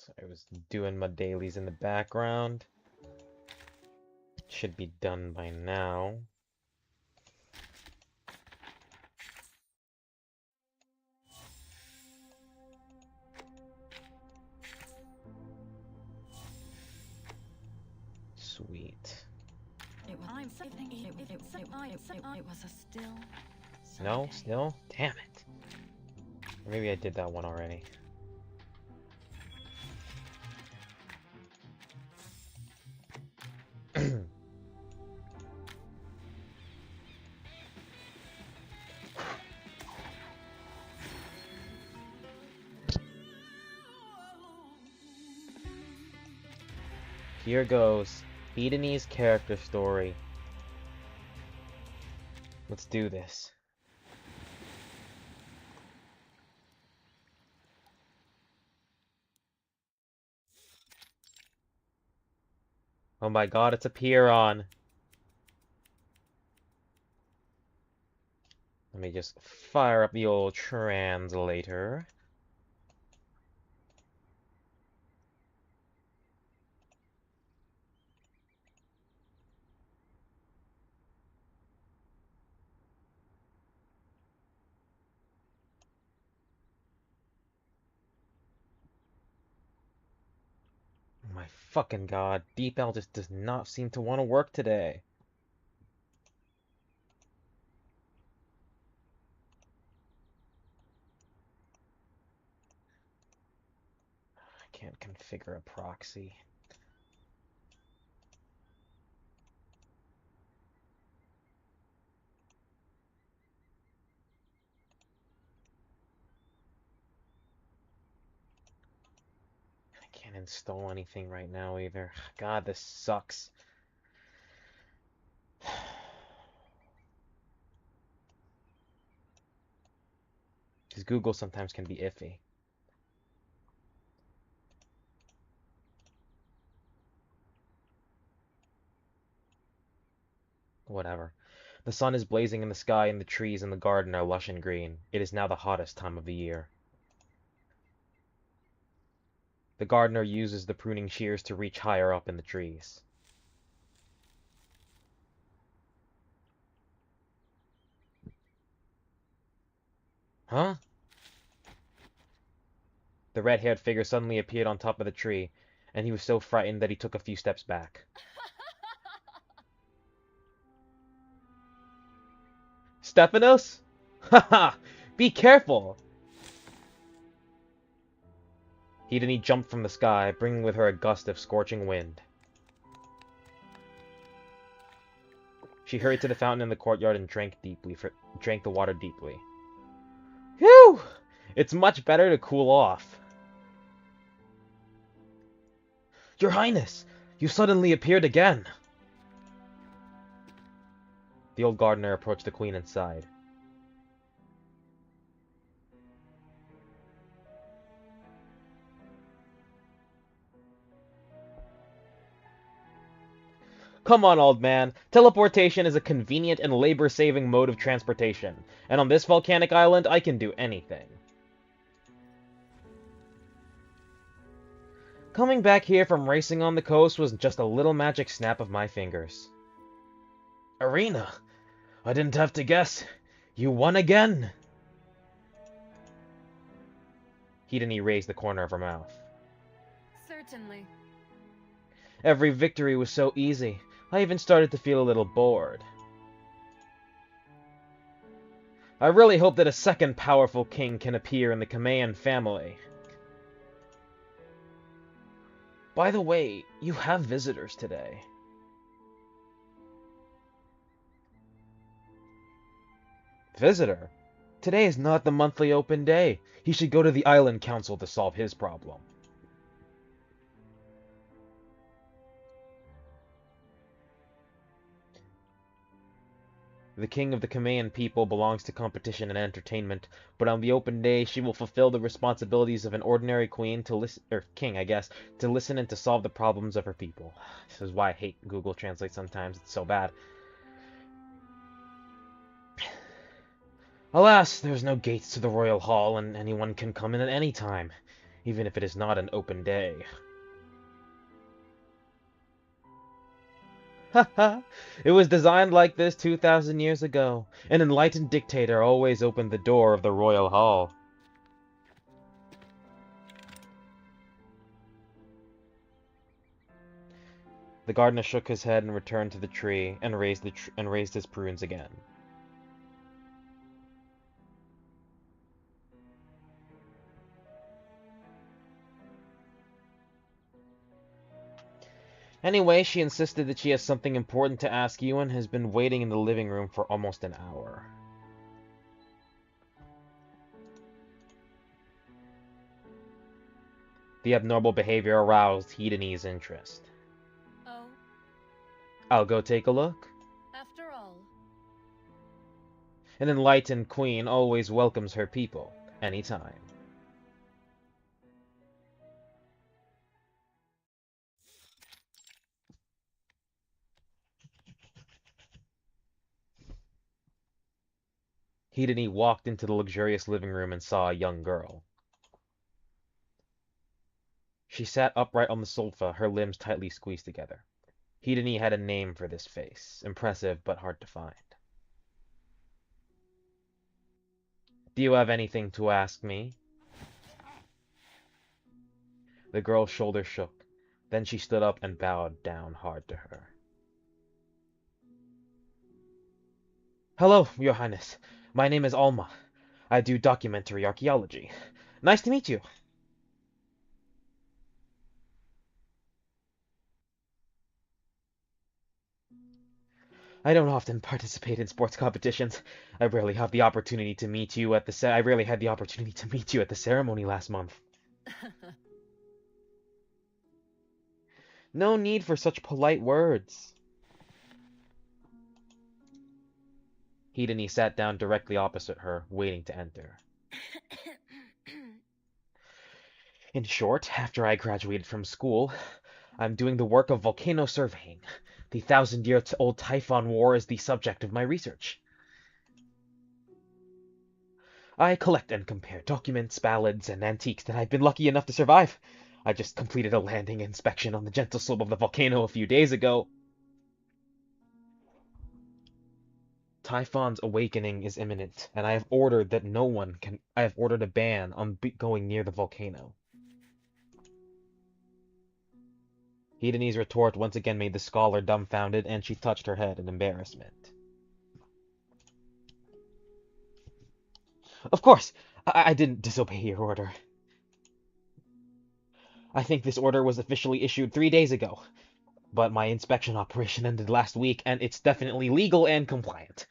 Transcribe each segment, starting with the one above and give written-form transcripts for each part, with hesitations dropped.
So I was doing my dailies in the background. Should be done by now. Sweet. It was a still. No, still? Damn it. Or maybe I did that one already. Here goes Edenie's character story. Let's do this. Oh my god, it's a Piron. Let me just fire up the old translator. Oh my fucking god, DeepL just does not seem to want to work today. I can't configure a proxy. I can't install anything right now either. God, this sucks. Because Google sometimes can be iffy. Whatever. The sun is blazing in the sky and the trees in the garden are lush and green. It is now the hottest time of the year. The gardener uses the pruning shears to reach higher up in the trees. Huh? The red-haired figure suddenly appeared on top of the tree, and he was so frightened that he took a few steps back. Stephanos? Haha! Be careful! Hedony jumped from the sky, bringing with her a gust of scorching wind. She hurried to the fountain in the courtyard and drank the water deeply. Whew! It's much better to cool off. Your Highness! You suddenly appeared again! The old gardener approached the queen and sighed. Come on, old man. Teleportation is a convenient and labor-saving mode of transportation. And on this volcanic island, I can do anything. Coming back here from racing on the coast was just a little magic snap of my fingers. Arena! I didn't have to guess. You won again! Hedony raised the corner of her mouth. Certainly. Every victory was so easy. I even started to feel a little bored. I really hope that a second powerful king can appear in the Kameian family. By the way, you have visitors today. Visitor? Today is not the monthly open day. He should go to the Island Council to solve his problem. The king of the Kameian people belongs to competition and entertainment, but on the open day she will fulfill the responsibilities of an ordinary queen to listen, or king, I guess, to listen and to solve the problems of her people. This is why I hate Google Translate sometimes. It's so bad. Alas, there's no gates to the royal hall, and anyone can come in at any time. even if it is not an open day. Haha! It was designed like this 2,000 years ago. An enlightened dictator always opened the door of the royal hall. The gardener shook his head and returned to the tree and raised his prunes again. Anyway, she insisted that she has something important to ask you and has been waiting in the living room for almost an hour. The abnormal behavior aroused Hedonie's interest. Oh, I'll go take a look. after all. An enlightened queen always welcomes her people, anytime. Hedonie walked into the luxurious living room and saw a young girl. She sat upright on the sofa, her limbs tightly squeezed together. Hedonie had a name for this face, impressive but hard to find. Do you have anything to ask me? The girl's shoulders shook. Then she stood up and bowed down hard to her. Hello, Your Highness. My name is Alma. I do documentary archaeology. Nice to meet you. I don't often participate in sports competitions. I rarely had the opportunity to meet you at the ceremony last month. No need for such polite words. Hedonie sat down directly opposite her, waiting to enter. In short, after I graduated from school, I'm doing the work of volcano surveying. The 1,000-year-old Typhon War is the subject of my research. I collect and compare documents, ballads, and antiques that I've been lucky enough to survive. I just completed a landing inspection on the gentle slope of the volcano a few days ago. Typhon's awakening is imminent, and I have ordered a ban on going near the volcano. Hedonie's retort once again made the scholar dumbfounded, and she touched her head in embarrassment. Of course, I didn't disobey your order. I think this order was officially issued 3 days ago, but my inspection operation ended last week, and it's definitely legal and compliant.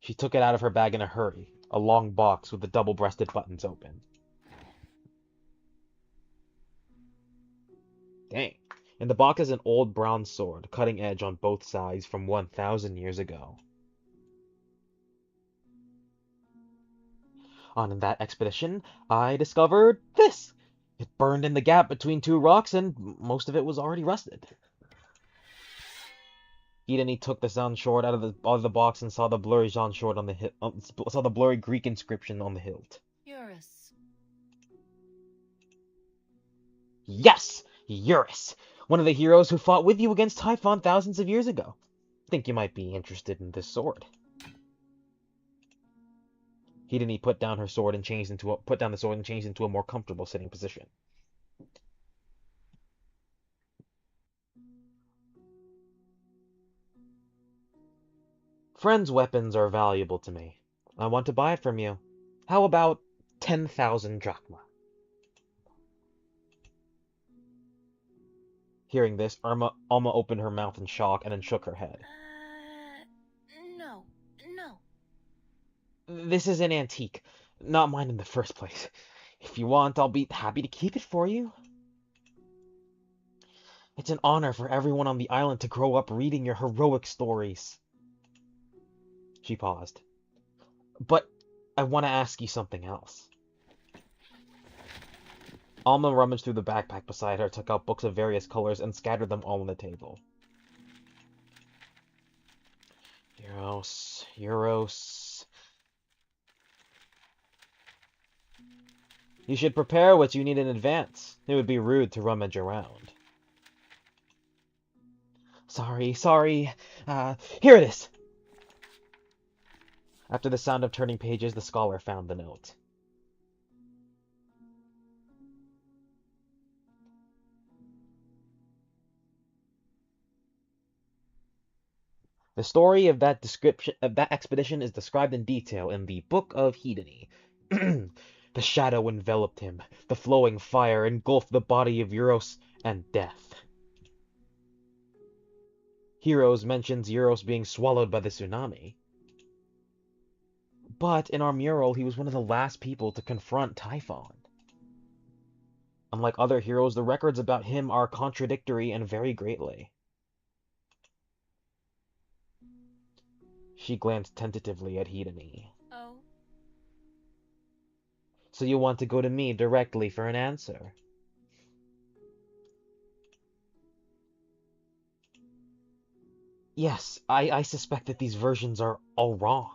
She took it out of her bag in a hurry, a long box with the double-breasted buttons open. Dang. And the box is an old bronze sword, cutting edge on both sides from 1,000 years ago. On that expedition, I discovered this. It burned in the gap between two rocks, and most of it was already rusted. He took the sound sword out of the box and saw the blurry Jean sword on the saw the blurry Greek inscription on the hilt. Eurus. Yes, Eurus, one of the heroes who fought with you against Typhon thousands of years ago. Think you might be interested in this sword. He put down the sword and changed into a more comfortable sitting position. Friends' weapons are valuable to me. I want to buy it from you. How about 10,000 drachma? Hearing this, Alma opened her mouth in shock and then shook her head. No. This is an antique, not mine in the first place. If you want, I'll be happy to keep it for you. It's an honor for everyone on the island to grow up reading your heroic stories. She paused. But I want to ask you something else. Alma rummaged through the backpack beside her, took out books of various colors, and scattered them all on the table. Euros. You should prepare what you need in advance. It would be rude to rummage around. Sorry. Here it is! After the sound of turning pages, the scholar found the note. The story of that expedition is described in detail in the Book of Hedony. The shadow enveloped him. The flowing fire engulfed the body of Euros, and death. Heroes mentions Euros being swallowed by the tsunami. But in our mural, he was one of the last people to confront Typhon. Unlike other heroes, the records about him are contradictory and vary greatly. She glanced tentatively at Hedony. Oh? So you want to go to me directly for an answer? Yes, I suspect that these versions are all wrong.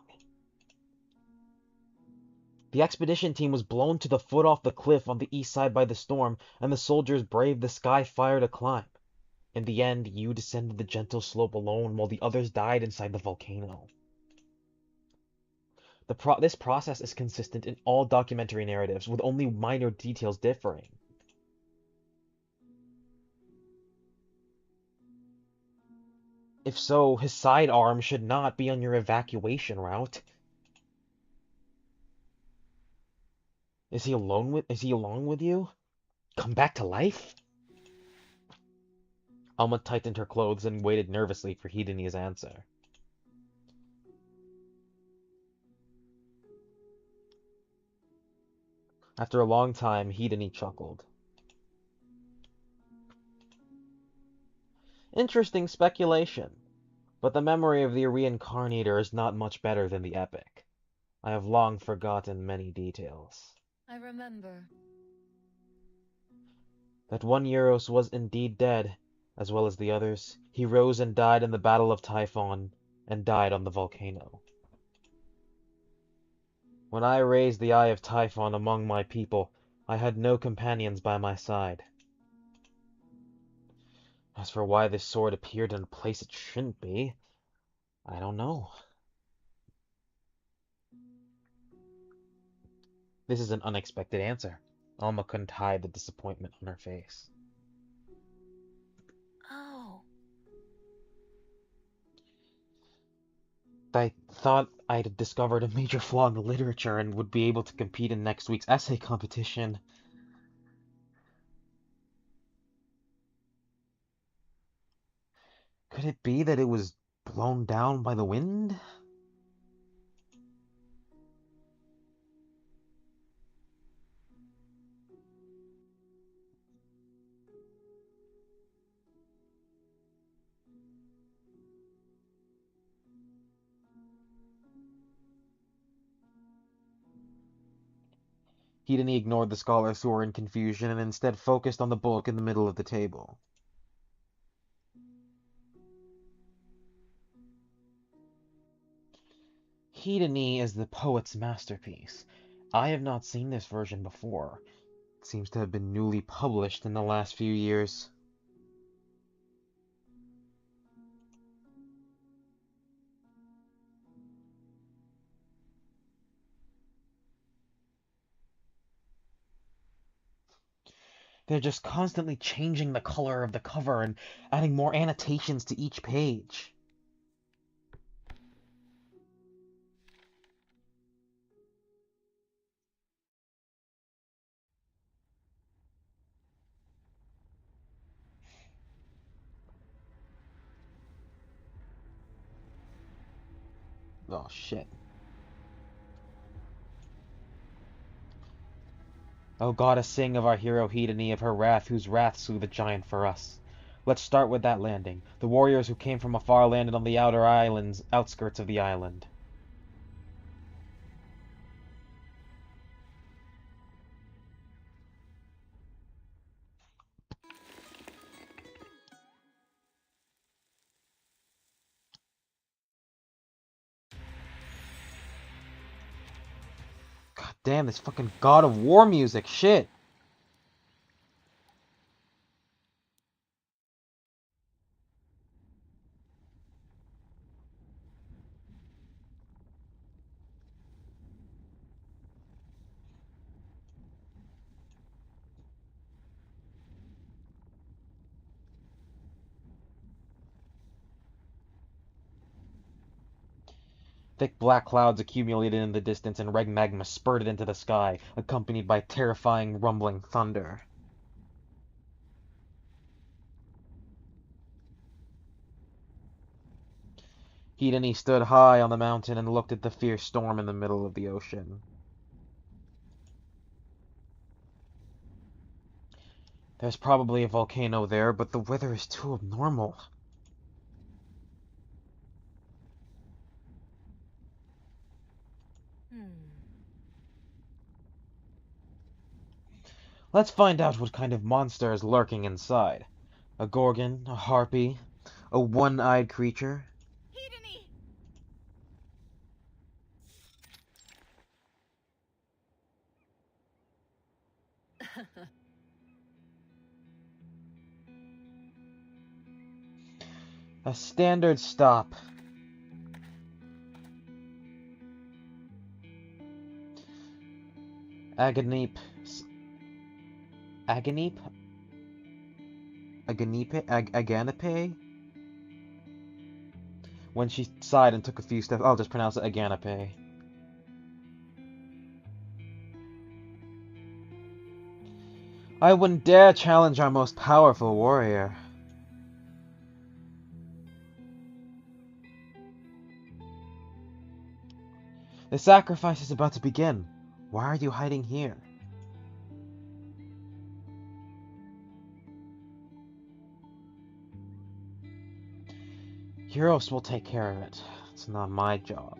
The expedition team was blown to the foot off the cliff on the east side by the storm, and the soldiers braved the sky fire to climb. In the end, you descended the gentle slope alone, while the others died inside the volcano. This process is consistent in all documentary narratives, with only minor details differing. If so, his sidearm should not be on your evacuation route. Is he along with you? Come back to life? Alma tightened her clothes and waited nervously for Hedony's answer. After a long time, Hedony chuckled. Interesting speculation, but the memory of the reincarnator is not much better than the epic. I have long forgotten many details. I remember. That one Euros was indeed dead, as well as the others. He rose and died in the Battle of Typhon, and died on the volcano. When I raised the Eye of Typhon among my people, I had no companions by my side. As for why this sword appeared in a place it shouldn't be, I don't know. This is an unexpected answer. Alma couldn't hide the disappointment on her face. Oh. I thought I'd discovered a major flaw in the literature and would be able to compete in next week's essay competition. Could it be that it was blown down by the wind? Hedony ignored the scholars who were in confusion and instead focused on the book in the middle of the table. Hedony is the poet's masterpiece. I have not seen this version before. It seems to have been newly published in the last few years. They're just constantly changing the color of the cover and adding more annotations to each page. Oh shit. O goddess, sing of our hero Hedony, of her wrath, whose wrath slew the giant for us. Let's start with that landing. The warriors who came from afar landed on the outskirts of the island. God Damn, this fucking God of War music, shit! Thick black clouds accumulated in the distance and red magma spurted into the sky, accompanied by terrifying rumbling thunder. Hedony stood high on the mountain and looked at the fierce storm in the middle of the ocean. There's probably a volcano there, but the weather is too abnormal. Let's find out what kind of monster is lurking inside. A gorgon, a harpy, a one-eyed creature. Hedony! A standard stop. Agonipe. Agonipe? Aganipe? When she sighed and took a few steps, I'll just pronounce it Aganipe. I wouldn't dare challenge our most powerful warrior. The sacrifice is about to begin. Why are you hiding here? Euros will take care of it. It's not my job.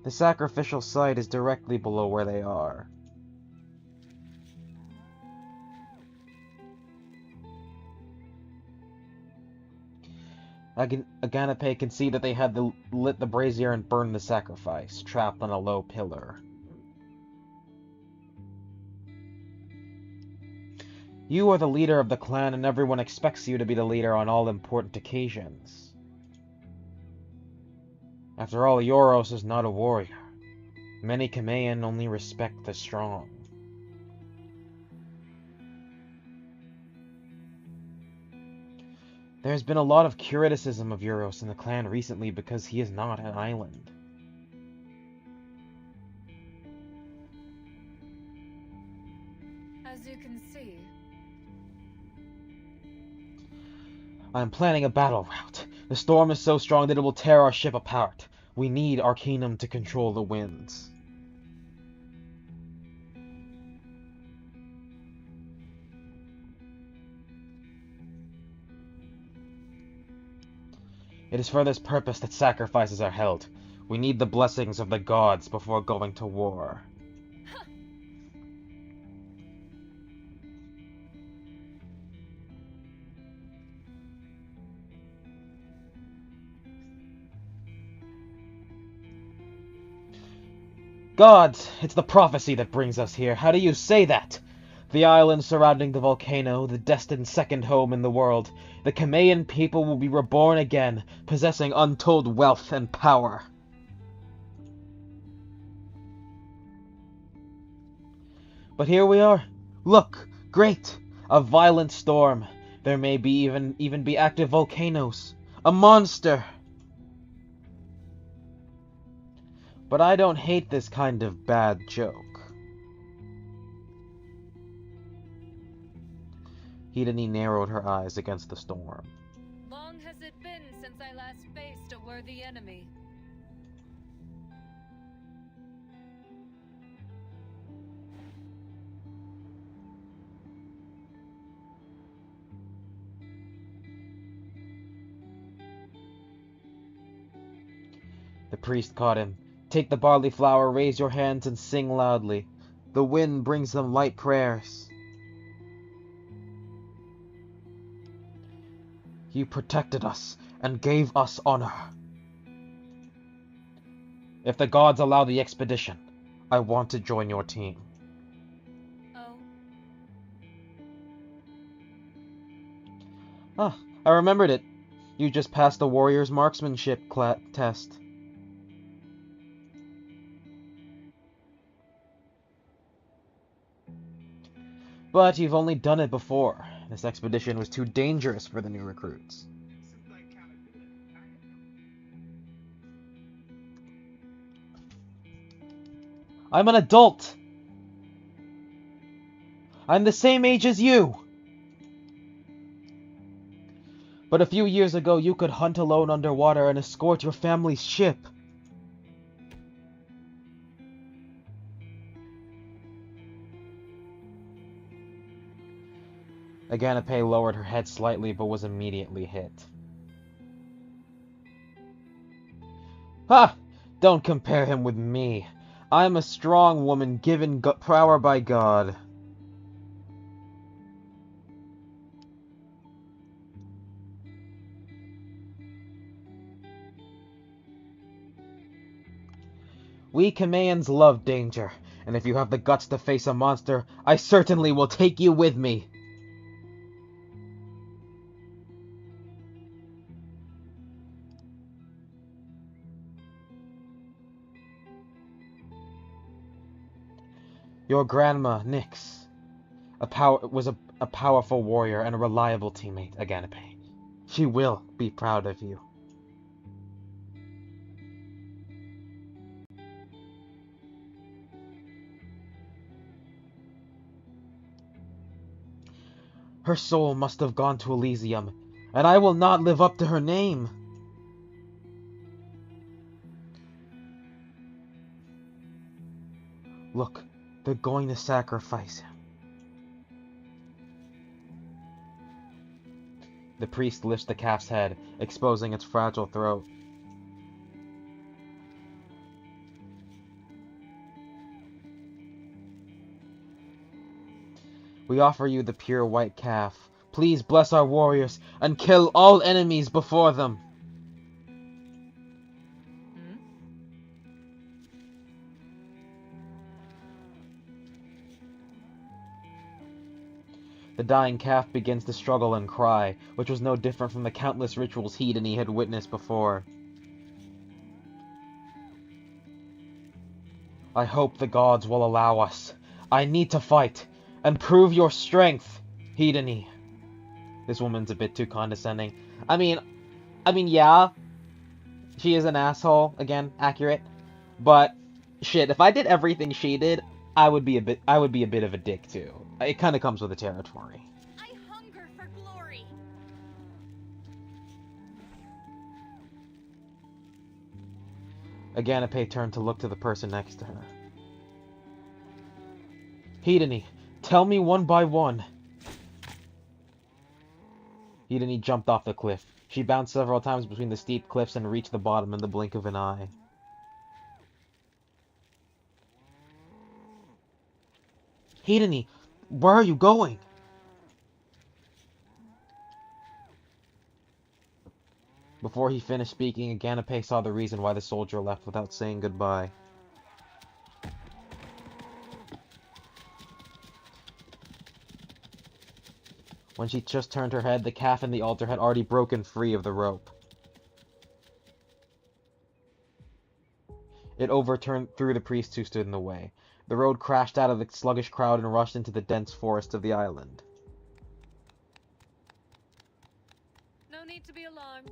The sacrificial site is directly below where they are. Aganape can see that they had lit the brazier and burned the sacrifice, trapped on a low pillar. You are the leader of the clan, and everyone expects you to be the leader on all important occasions. After all, Euros is not a warrior. Many Kamayan only respect the strong. There's been a lot of criticism of Euros in the clan recently because he is not an island. As you can see. I'm planning a battle route. The storm is so strong that it will tear our ship apart. We need Arcanum to control the winds. It is for this purpose that sacrifices are held. We need the blessings of the gods before going to war. Gods, it's the prophecy that brings us here. How do you say that? The island surrounding the volcano, the destined second home in the world. The Kamayan people will be reborn again, possessing untold wealth and power. But here we are. Look, great! A violent storm. There may be even be active volcanoes. A monster! But I don't hate this kind of bad joke. Hedony narrowed her eyes against the storm. Long has it been since I last faced a worthy enemy. The priest caught him. Take the barley flour, raise your hands, and sing loudly. The wind brings them light prayers. You protected us and gave us honor. If the gods allow the expedition, I want to join your team. Oh, Ah, I remembered it. You just passed the warrior's marksmanship test. But you've only done it before. This expedition was too dangerous for the new recruits. I'm an adult! I'm the same age as you! But a few years ago you could hunt alone underwater and escort your family's ship. Aganape lowered her head slightly but was immediately hit. Ha! Don't compare him with me. I'm a strong woman given power by God. We Kamans love danger, and if you have the guts to face a monster, I certainly will take you with me. Your grandma, Nyx, was a powerful warrior and a reliable teammate, Aganape. She will be proud of you. Her soul must have gone to Elysium, and I will not live up to her name. Look, they're going to sacrifice him. The priest lifts the calf's head, exposing its fragile throat. We offer you the pure white calf. Please bless our warriors and kill all enemies before them. The dying calf begins to struggle and cry, which was no different from the countless rituals he had witnessed before. I hope the gods will allow us. I need to fight, and prove your strength, Hedony. This woman's a bit too condescending. I mean, yeah, she is an asshole, again, accurate. But, shit, if I did everything she did, I would be a bit of a dick too. It kind of comes with the territory. I hunger for glory. Aganape turned to look to the person next to her. Hedony, tell me one by one. Hedony jumped off the cliff. She bounced several times between the steep cliffs and reached the bottom in the blink of an eye. Hedony, where are you going? Before he finished speaking, Aganape saw the reason why the soldier left without saying goodbye. When she just turned her head, the calf in the altar had already broken free of the rope. It overturned through the priests who stood in the way. The road crashed out of the sluggish crowd and rushed into the dense forest of the island. No need to be alarmed.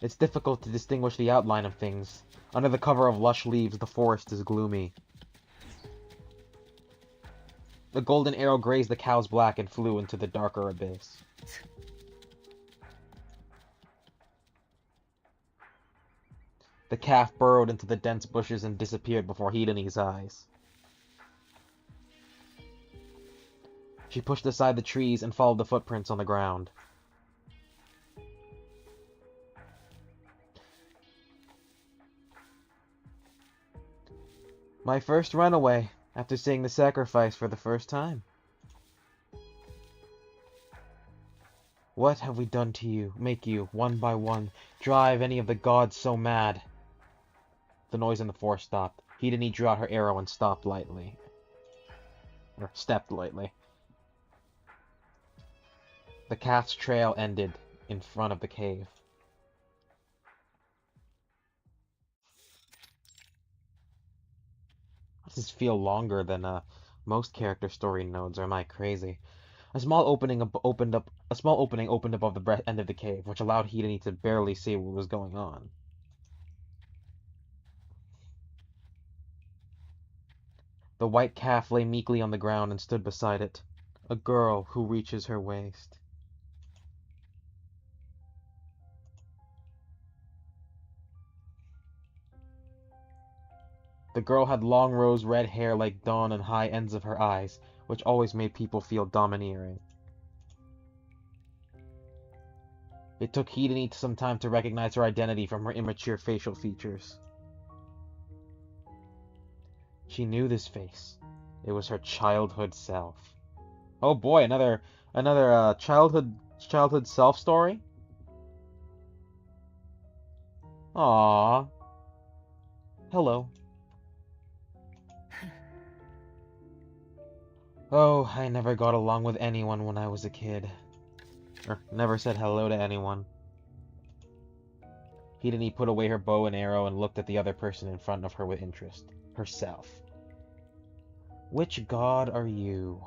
It's difficult to distinguish the outline of things. Under the cover of lush leaves, the forest is gloomy. The golden arrow grazed the cow's back and flew into the darker abyss. The calf burrowed into the dense bushes and disappeared before Hedony's eyes. She pushed aside the trees and followed the footprints on the ground. My first runaway, after seeing the sacrifice for the first time. What have we done to you, make you, one by one, drive any of the gods so mad? The noise in the forest stopped. Hedene drew out her arrow and stopped lightly. Or stepped lightly. The calf's trail ended in front of the cave. This feel longer than most character story nodes, or am I crazy? A small opening opened above the end of the cave, which allowed Hedene to barely see what was going on. The white calf lay meekly on the ground and stood beside it, a girl who reaches her waist. The girl had long rose-red hair like dawn and high ends of her eyes, which always made people feel domineering. It took Hedene some time to recognize her identity from her immature facial features. She knew this face. It was her childhood self. Oh boy, another childhood self story? Aww. Hello. Oh, I never got along with anyone when I was a kid. Or never said hello to anyone. Hedene put away her bow and arrow and looked at the other person in front of her with interest. Herself. Which god are you?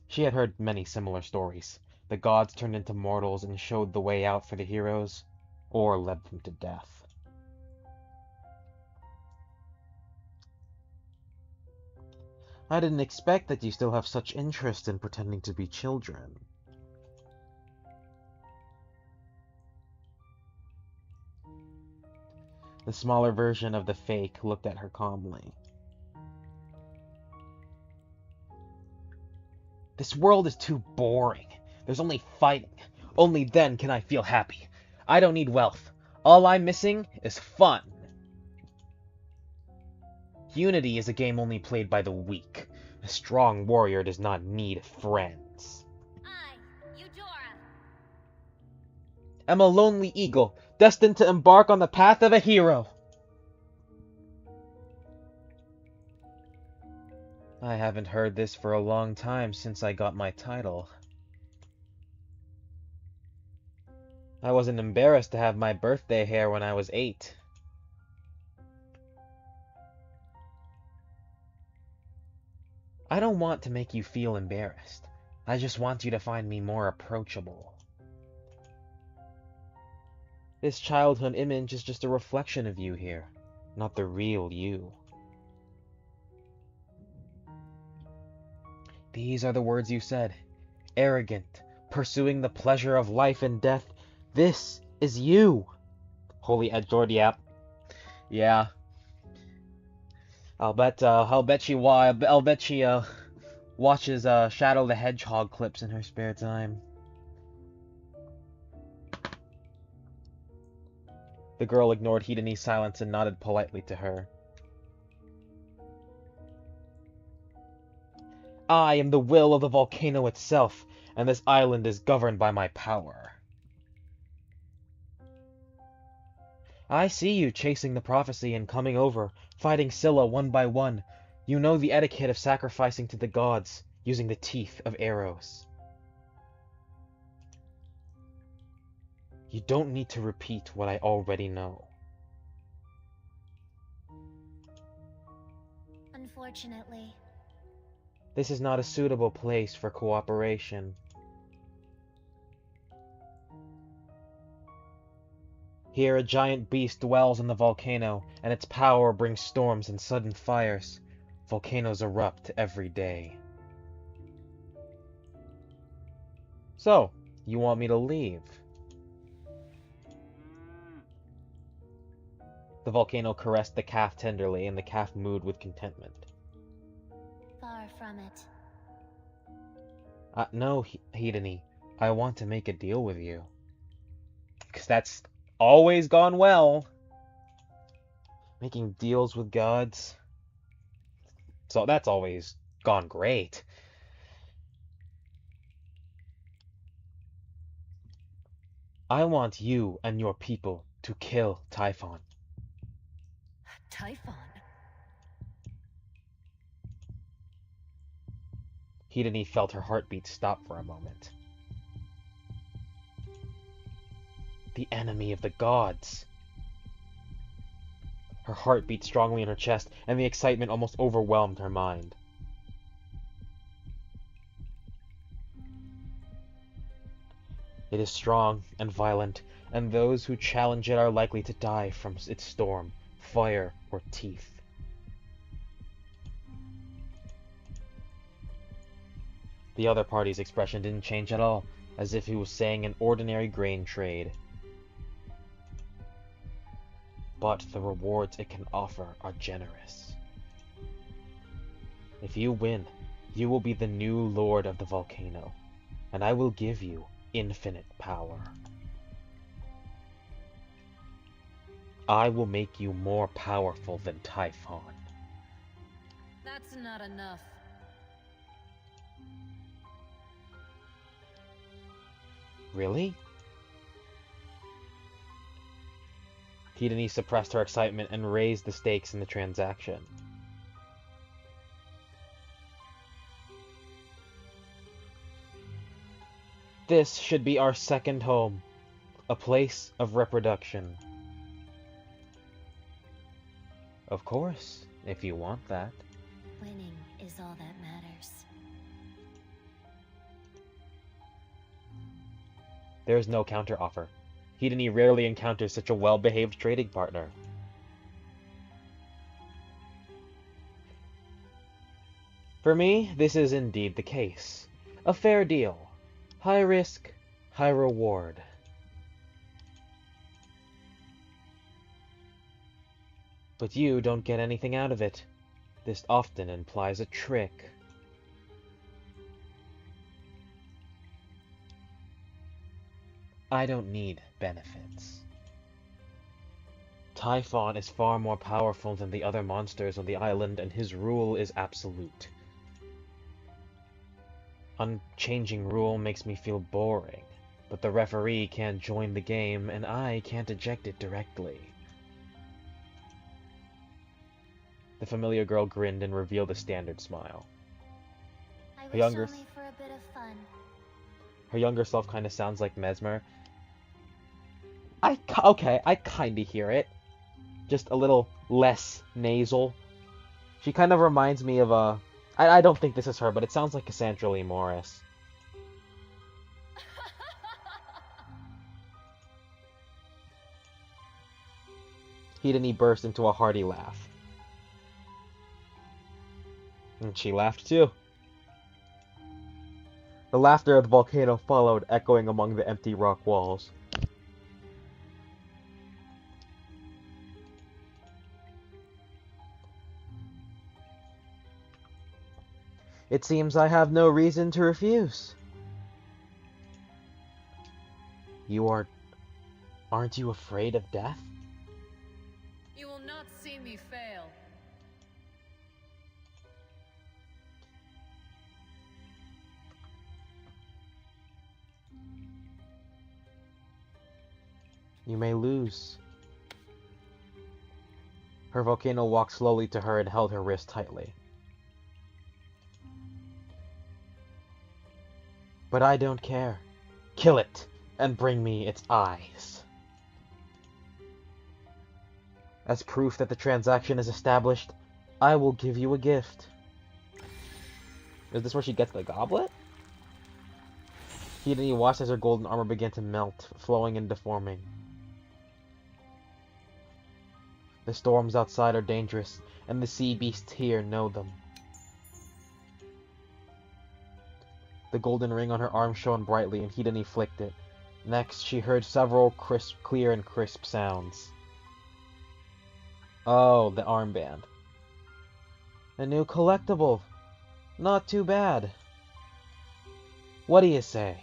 She had heard many similar stories. The gods turned into mortals and showed the way out for the heroes, or led them to death. I didn't expect that you still have such interest in pretending to be children. The smaller version of the fake looked at her calmly. This world is too boring. There's only fighting. Only then can I feel happy. I don't need wealth. All I'm missing is fun. Unity is a game only played by the weak. A strong warrior does not need friends. I, Eudora. Am a lonely eagle, destined to embark on the path of a hero. I haven't heard this for a long time since I got my title. I wasn't embarrassed to have my birthday hair when I was 8. I don't want to make you feel embarrassed. I just want you to find me more approachable. This childhood image is just a reflection of you here, not the real you. These are the words you said. Arrogant, pursuing the pleasure of life and death. This is you. Holy Edgelord, yep. Yeah. I'll bet she watches Shadow the Hedgehog clips in her spare time. The girl ignored Hedene's silence and nodded politely to her. I am the will of the volcano itself, and this island is governed by my power. I see you chasing the prophecy and coming over, fighting Scylla one by one. You know the etiquette of sacrificing to the gods, using the teeth of arrows. You don't need to repeat what I already know. Unfortunately. This is not a suitable place for cooperation. Here a giant beast dwells in the volcano, and its power brings storms and sudden fires. Volcanoes erupt every day. So, you want me to leave? The volcano caressed the calf tenderly, and the calf mooed with contentment. Far from it. No, Hedene. I want to make a deal with you. Because that's always gone well. Making deals with gods. So that's always gone great. I want you and your people to kill Typhon. Typhon? Hedone felt her heartbeat stop for a moment. The enemy of the gods. Her heart beat strongly in her chest, and the excitement almost overwhelmed her mind. It is strong and violent, and those who challenge it are likely to die from its storm, fire, or teeth. The other party's expression didn't change at all, as if he was saying an ordinary grain trade. But the rewards it can offer are generous. If you win, you will be the new lord of the volcano, and I will give you infinite power. I will make you more powerful than Typhon. That's not enough. Really? Hedone suppressed her excitement and raised the stakes in the transaction. This should be our second home, a place of reproduction. Of course, if you want that. Winning is all that matters. There is no counteroffer. Hedone rarely encounters such a well-behaved trading partner. For me, this is indeed the case. A fair deal. High risk, high reward. But you don't get anything out of it. This often implies a trick. I don't need benefits. Typhon is far more powerful than the other monsters on the island, and his rule is absolute. Unchanging rule makes me feel boring, but the referee can't join the game, and I can't eject it directly. The familiar girl grinned and revealed a standard smile. I Her wish younger, only for a bit of fun. her younger self kind of sounds like Mesmer. Okay, I kind of hear it. Just a little less nasal. She kind of reminds me of a... I don't think this is her, but it sounds like Cassandra Lee Morris. Hedone burst into a hearty laugh. And she laughed too. The laughter of the volcano followed, echoing among the empty rock walls. It seems I have no reason to refuse. Aren't you afraid of death? You will not see me fail. You may lose. Her volcano walked slowly to her and held her wrist tightly. But I don't care. Kill it, and bring me its eyes. As proof that the transaction is established, I will give you a gift. Is this where she gets the goblet? Hedone watched as her golden armor began to melt, flowing and deforming. The storms outside are dangerous, and the sea beasts here know them. The golden ring on her arm shone brightly, and Hedone flicked it. Next, she heard several clear and crisp sounds. Oh, the armband. A new collectible. Not too bad. What do you say?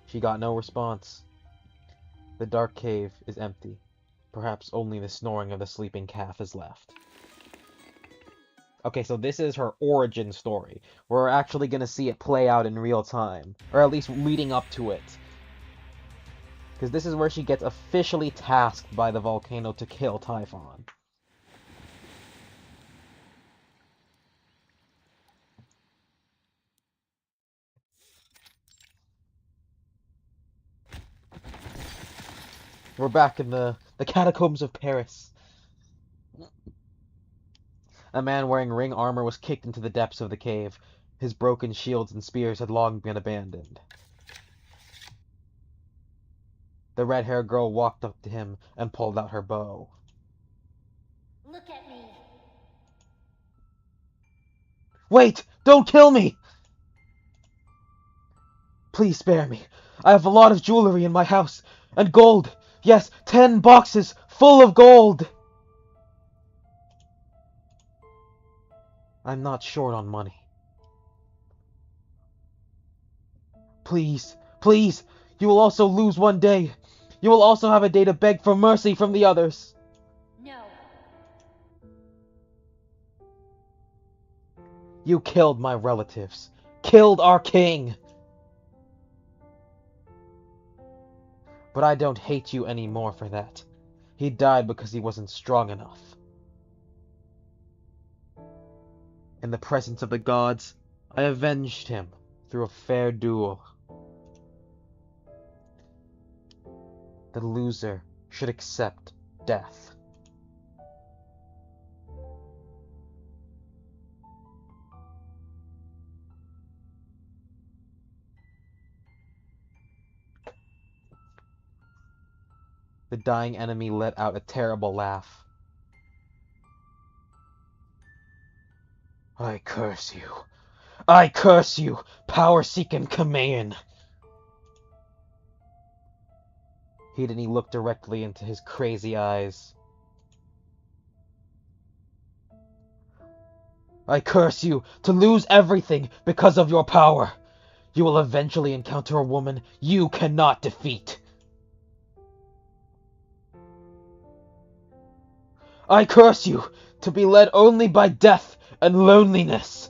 She got no response. The dark cave is empty. Perhaps only the snoring of the sleeping calf is left. Okay, so this is her origin story. We're actually going to see it play out in real time. Or at least leading up to it. Because this is where she gets officially tasked by the volcano to kill Typhon. We're back in the catacombs of Paris. A man wearing ring armor was kicked into the depths of the cave. His broken shields and spears had long been abandoned. The red-haired girl walked up to him and pulled out her bow. Look at me. Wait! Don't kill me! Please spare me. I have a lot of jewelry in my house. And gold. Yes, 10 boxes full of gold. I'm not short on money. Please, please, you will also lose one day. You will also have a day to beg for mercy from the others. No. You killed my relatives. Killed our king. But I don't hate you anymore for that. He died because he wasn't strong enough. In the presence of the gods, I avenged him through a fair duel. The loser should accept death. The dying enemy let out a terrible laugh. I curse you. I curse you, power-seeking Kamayan. He looked directly into his crazy eyes. I curse you to lose everything because of your power. You will eventually encounter a woman you cannot defeat. I curse you to be led only by death and loneliness.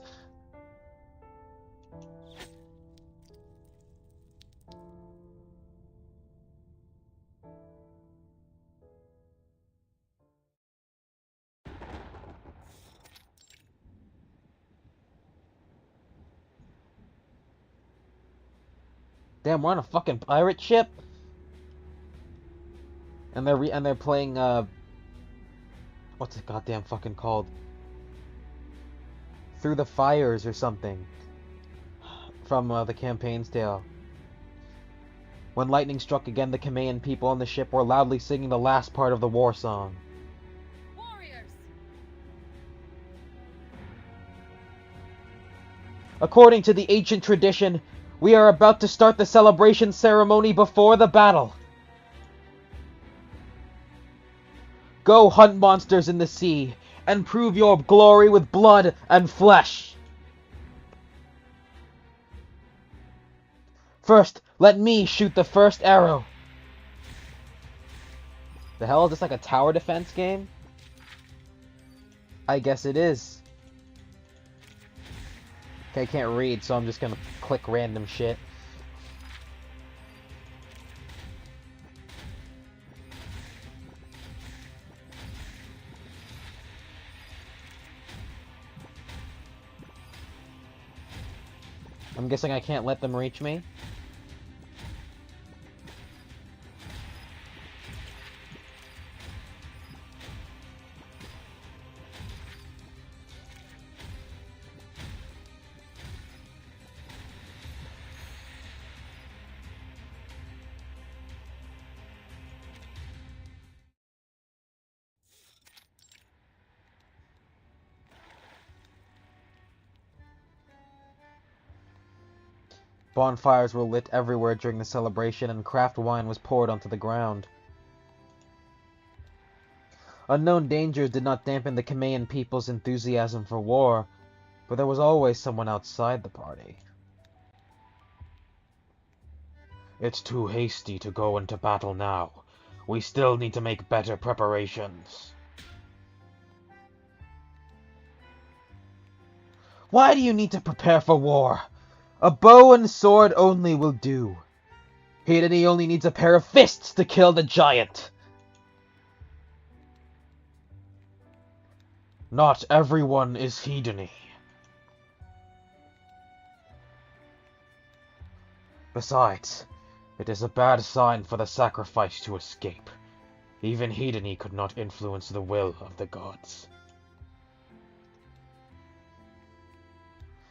Damn, we're on a fucking pirate ship, and they're playing what's it goddamn fucking called? Through the Fires or something from the campaign's tale. When lightning struck again, the Kamayan people on the ship were loudly singing the last part of the war song. Warriors! According to the ancient tradition, we are about to start the celebration ceremony before the battle. Go hunt monsters in the sea, and prove your glory with blood and flesh. First, let me shoot the first arrow. The hell, is this like a tower defense game? I guess it is. Okay, I can't read, so I'm just gonna click random shit. I'm guessing I can't let them reach me. Bonfires were lit everywhere during the celebration, and craft wine was poured onto the ground. Unknown dangers did not dampen the Kamayan people's enthusiasm for war, but there was always someone outside the party. It's too hasty to go into battle now. We still need to make better preparations. Why do you need to prepare for war? A bow and sword only will do. Hedony only needs a pair of fists to kill the giant. Not everyone is Hedony. Besides, it is a bad sign for the sacrifice to escape. Even Hedony could not influence the will of the gods.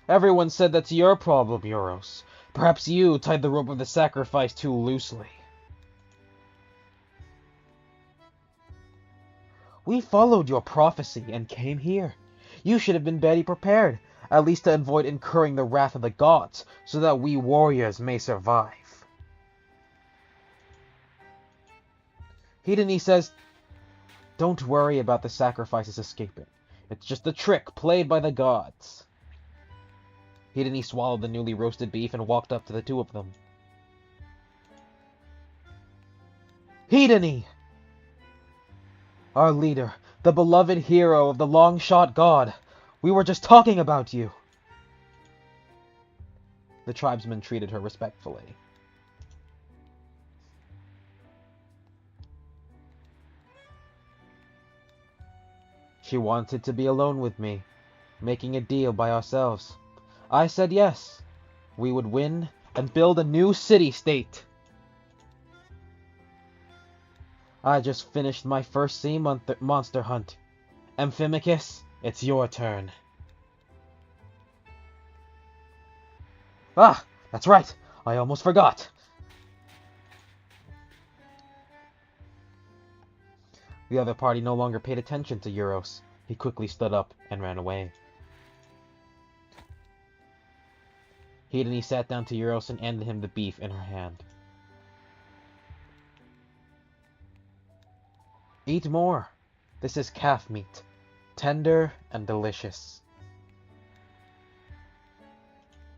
Everyone said that's your problem, Euros. Perhaps you tied the rope of the sacrifice too loosely. We followed your prophecy and came here. You should have been better prepared, at least to avoid incurring the wrath of the gods, so that we warriors may survive. Hedony says, don't worry about the sacrifices escaping. It's just a trick played by the gods. Hedony swallowed the newly roasted beef and walked up to the two of them. Hedony! Our leader, the beloved hero of the long-shot god. We were just talking about you. The tribesmen treated her respectfully. She wanted to be alone with me, making a deal by ourselves. I said yes. We would win and build a new city-state. I just finished my first sea monster hunt. Amphimachus, it's your turn. Ah, that's right. I almost forgot. The other party no longer paid attention to Euros. He quickly stood up and ran away. Hedony sat down to Euros and handed him the beef in her hand. Eat more. This is calf meat. Tender and delicious.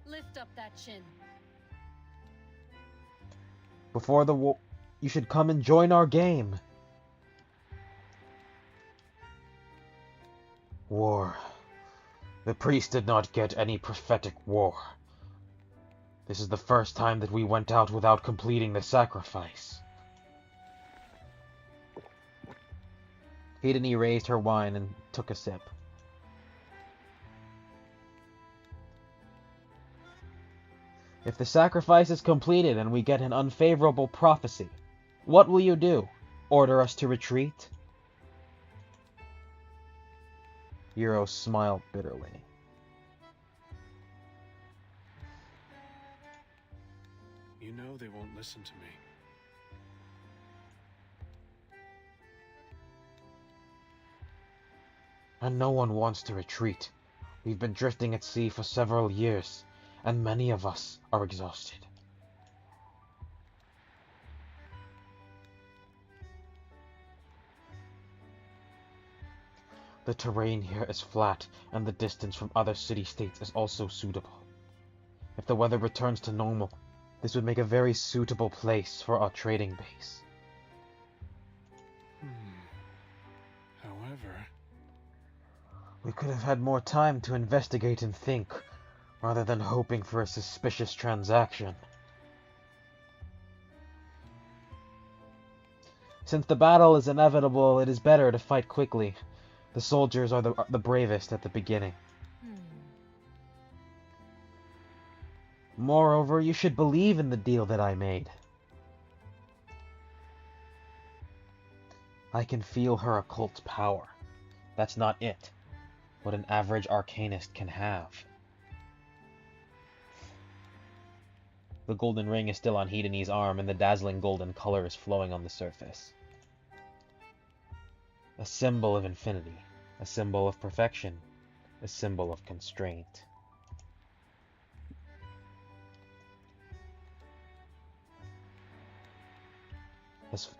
Lift up that chin. Before the war, you should come and join our game. War. The priest did not get any prophetic war. This is the first time that we went out without completing the sacrifice. Hedony raised her wine and took a sip. If the sacrifice is completed and we get an unfavorable prophecy, what will you do? Order us to retreat? Euros smiled bitterly. You know they won't listen to me. And no one wants to retreat. We've been drifting at sea for several years, and many of us are exhausted. The terrain here is flat, and the distance from other city-states is also suitable. If the weather returns to normal, this would make a very suitable place for our trading base. However... We could have had more time to investigate and think, rather than hoping for a suspicious transaction. Since the battle is inevitable, it is better to fight quickly. The soldiers are the bravest at the beginning. Moreover, you should believe in the deal that I made. I can feel her occult power. That's not it. What an average arcanist can have. The golden ring is still on Hedony's arm, and the dazzling golden color is flowing on the surface. A symbol of infinity, a symbol of perfection, a symbol of constraint.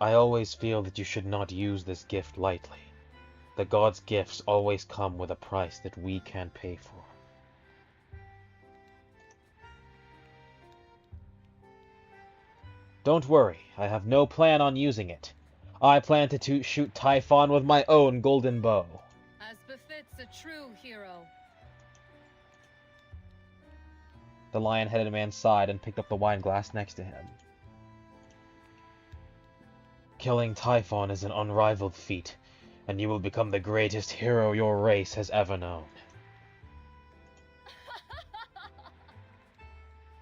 I always feel that you should not use this gift lightly. The gods' gifts always come with a price that we can't pay for. Don't worry, I have no plan on using it. I plan to shoot Typhon with my own golden bow. As befits a true hero. The lion-headed man sighed and picked up the wine glass next to him. Killing Typhon is an unrivaled feat, and you will become the greatest hero your race has ever known.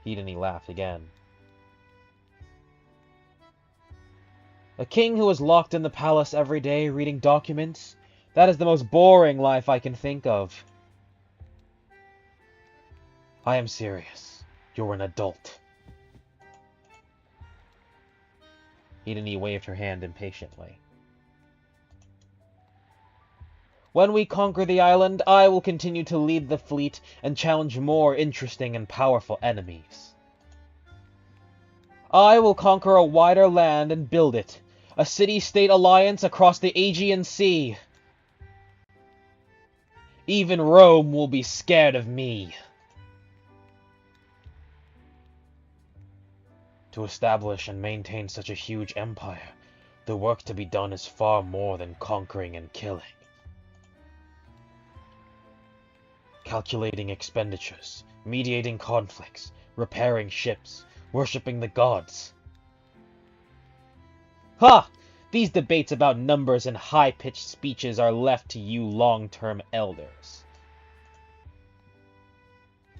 He laughed again. A king who is locked in the palace every day reading documents? That is the most boring life I can think of. I am serious. You're an adult. He waved her hand impatiently. When we conquer the island, I will continue to lead the fleet and challenge more interesting and powerful enemies. I will conquer a wider land and build it, a city-state alliance across the Aegean Sea. Even Rome will be scared of me. To establish and maintain such a huge empire, the work to be done is far more than conquering and killing. Calculating expenditures, mediating conflicts, repairing ships, worshipping the gods. Ha! These debates about numbers and high-pitched speeches are left to you long-term elders.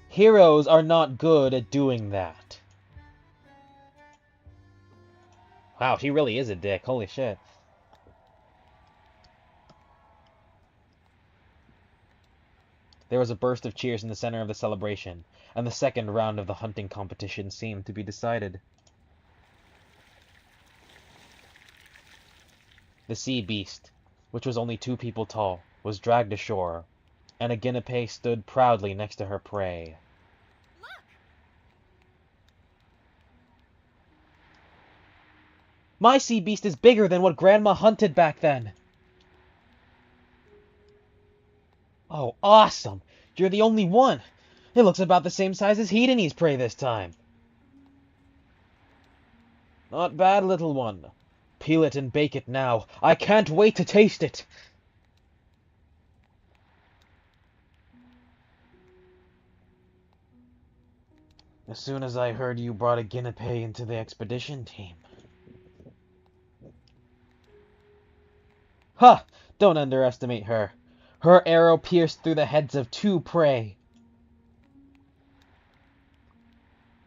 Heroes are not good at doing that. Wow, he really is a dick. Holy shit. There was a burst of cheers in the center of the celebration, and the second round of the hunting competition seemed to be decided. The sea beast, which was only 2 people tall, was dragged ashore, and a guinea stood proudly next to her prey. Look! My sea beast is bigger than what Grandma hunted back then. Oh, awesome! You're the only one! It looks about the same size as Hedonie's prey this time. Not bad, little one. Peel it and bake it now. I can't wait to taste it! As soon as I heard you brought a guinea into the expedition team. Ha! Don't underestimate her. Her arrow pierced through the heads of 2 prey.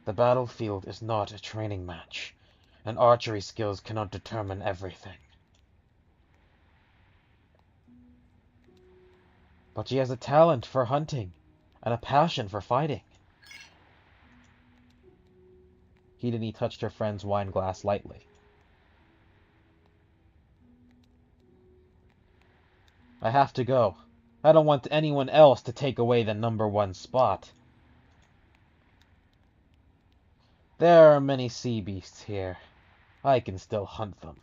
The battlefield is not a training match, and archery skills cannot determine everything. But she has a talent for hunting, and a passion for fighting. He touched her friend's wine glass lightly. I have to go. I don't want anyone else to take away the #1 spot. There are many sea beasts here. I can still hunt them.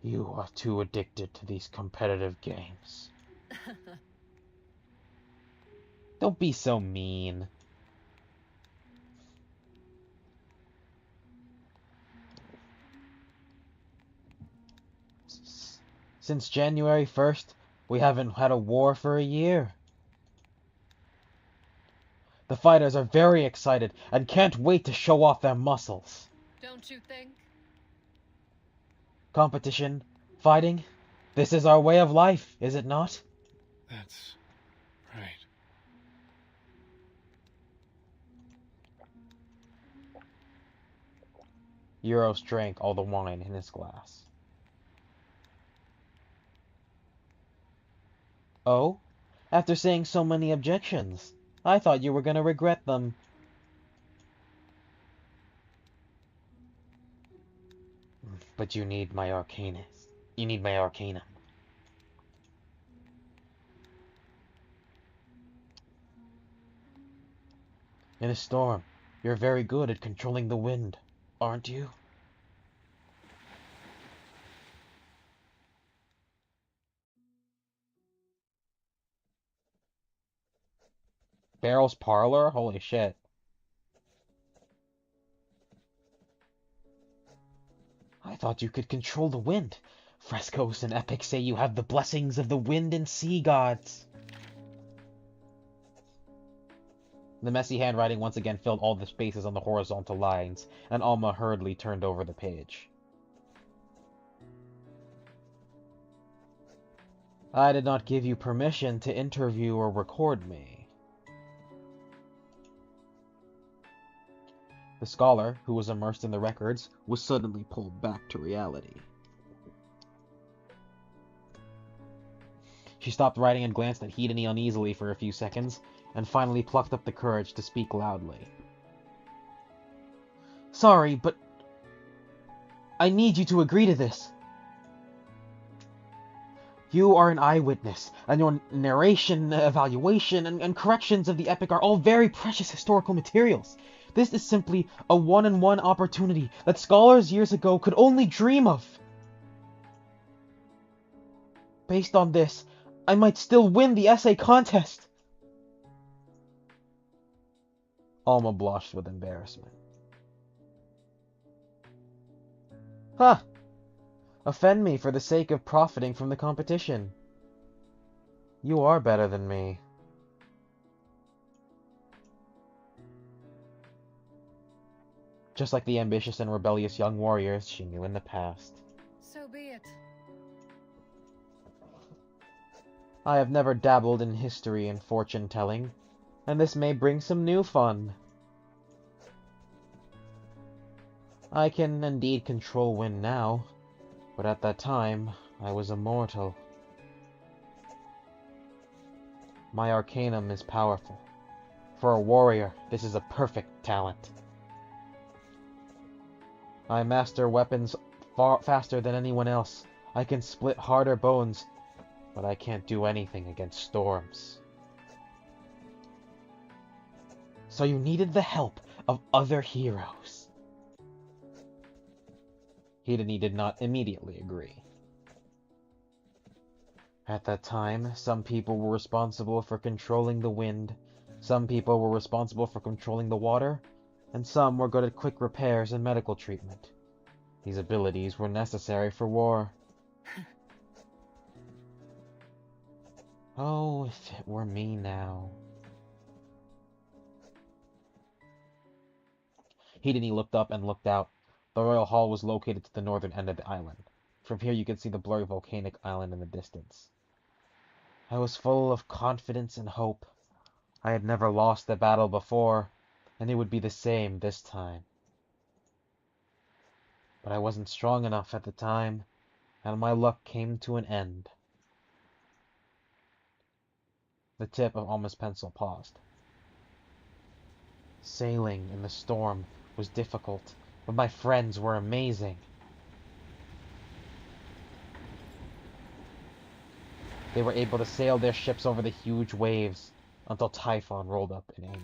You are too addicted to these competitive games. Don't be so mean. Since January 1st, we haven't had a war for a year. The fighters are very excited and can't wait to show off their muscles. Don't you think? Competition, fighting, this is our way of life, is it not? That's right. Euros drank all the wine in his glass. Oh? After saying so many objections, I thought you were gonna regret them. But you need my arcanus. You need my arcanum. In a storm, you're very good at controlling the wind, aren't you? Barrel's parlor? Holy shit. I thought you could control the wind. Frescoes and epics say you have the blessings of the wind and sea gods. The messy handwriting once again filled all the spaces on the horizontal lines, and Alma hurriedly turned over the page. I did not give you permission to interview or record me. The scholar, who was immersed in the records, was suddenly pulled back to reality. She stopped writing and glanced at Hedony uneasily for a few seconds, and finally plucked up the courage to speak loudly. Sorry, but I need you to agree to this. You are an eyewitness, and your narration, evaluation, and corrections of the epic are all very precious historical materials. This is simply a one-on-one opportunity that scholars years ago could only dream of. Based on this, I might still win the essay contest. Alma blushed with embarrassment. Huh. Offend me for the sake of profiting from the competition. You are better than me. Just like the ambitious and rebellious young warriors she knew in the past. So be it. I have never dabbled in history and fortune-telling, and this may bring some new fun. I can indeed control wind now, but at that time, I was immortal. My arcanum is powerful. For a warrior, this is a perfect talent. I master weapons far faster than anyone else. I can split harder bones, but I can't do anything against storms. So you needed the help of other heroes. Hedony did not immediately agree. At that time, some people were responsible for controlling the wind, some people were responsible for controlling the water, and some were good at quick repairs and medical treatment. These abilities were necessary for war. Oh, if it were me now. Hedony looked up and looked out. The royal hall was located to the northern end of the island. From here you could see the blurry volcanic island in the distance. I was full of confidence and hope. I had never lost a battle before, and it would be the same this time. But I wasn't strong enough at the time, and my luck came to an end. The tip of Alma's pencil paused. Sailing in the storm was difficult, but my friends were amazing. They were able to sail their ships over the huge waves until Typhon rolled up in anger.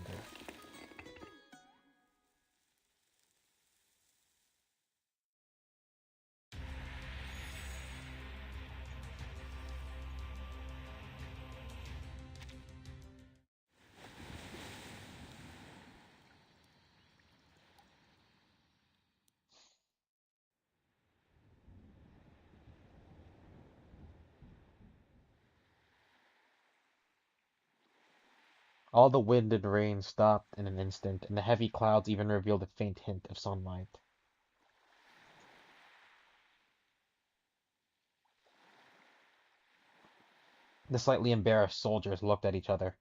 All the wind and rain stopped in an instant, and the heavy clouds even revealed a faint hint of sunlight. The slightly embarrassed soldiers looked at each other.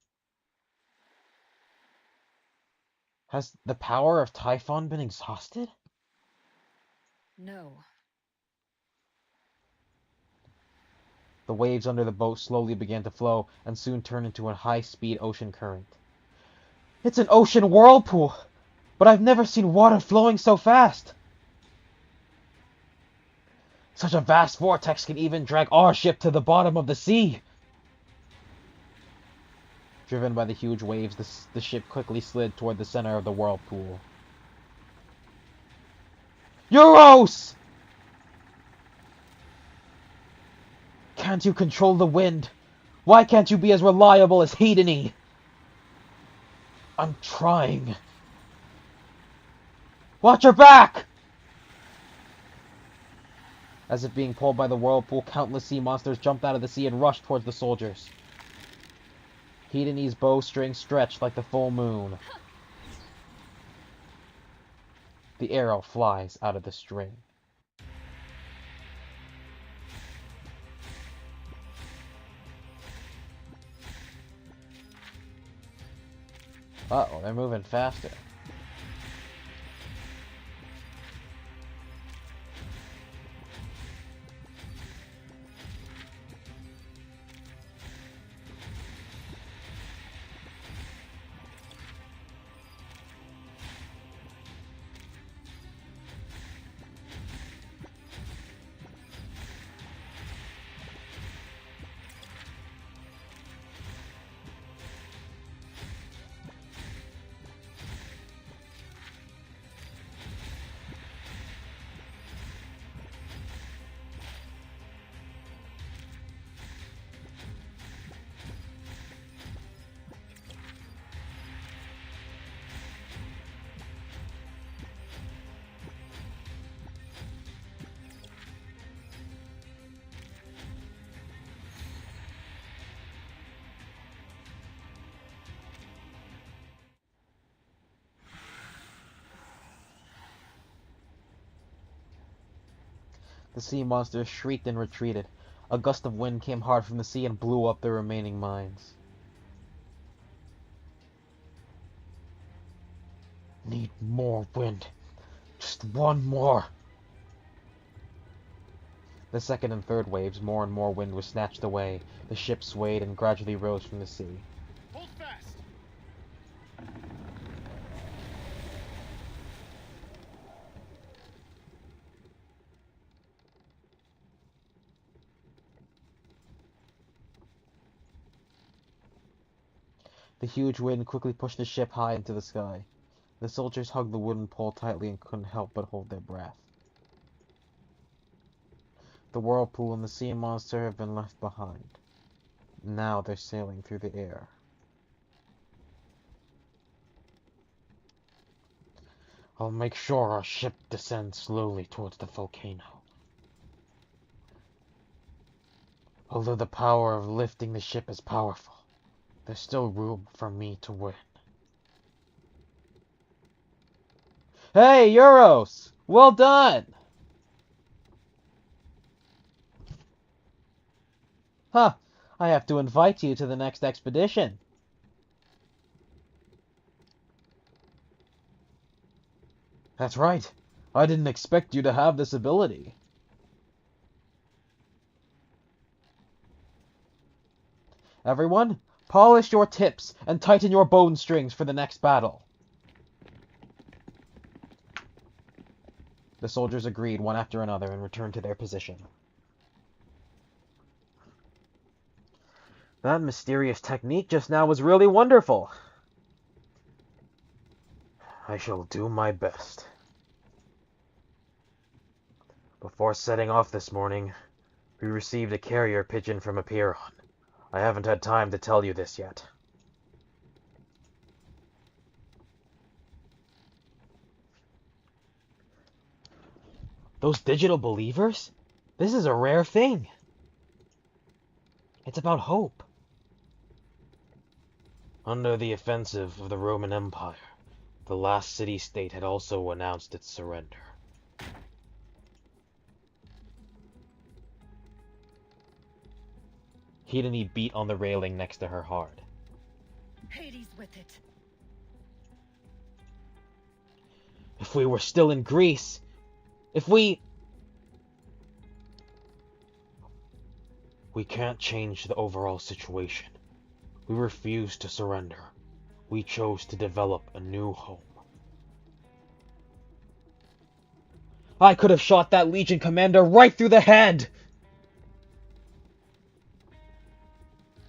Has the power of Typhon been exhausted? No. The waves under the boat slowly began to flow, and soon turned into a high-speed ocean current. It's an ocean whirlpool! But I've never seen water flowing so fast! Such a vast vortex can even drag our ship to the bottom of the sea! Driven by the huge waves, the ship quickly slid toward the center of the whirlpool. Euros! Can't you control the wind? Why can't you be as reliable as Hedony? I'm trying. Watch your back! As if being pulled by the whirlpool, countless sea monsters jumped out of the sea and rushed towards the soldiers. Hedone's bowstring stretched like the full moon. The arrow flies out of the string. Uh-oh, they're moving faster. The sea monsters shrieked and retreated. A gust of wind came hard from the sea and blew up the remaining mines. Need more wind. Just one more. The second and third waves, more and more wind was snatched away. The ship swayed and gradually rose from the sea. Hold fast. The huge wind quickly pushed the ship high into the sky. The soldiers hugged the wooden pole tightly and couldn't help but hold their breath. The whirlpool and the sea monster have been left behind. Now they're sailing through the air. I'll make sure our ship descends slowly towards the volcano. Although the power of lifting the ship is powerful, there's still room for me to win. Hey, Euros! Well done! Huh, I have to invite you to the next expedition. That's right. I didn't expect you to have this ability. Everyone, polish your tips and tighten your bone strings for the next battle. The soldiers agreed one after another and returned to their position. That mysterious technique just now was really wonderful. I shall do my best. Before setting off this morning, we received a carrier pigeon from Apiron. I haven't had time to tell you this yet. Those digital believers? This is a rare thing. It's about hope. Under the offensive of the Roman Empire, the last city-state had also announced its surrender. Hedone beat on the railing next to her hard. Hades with it. If we were still in Greece, we can't change the overall situation. We refused to surrender. We chose to develop a new home. I could have shot that Legion commander right through the head!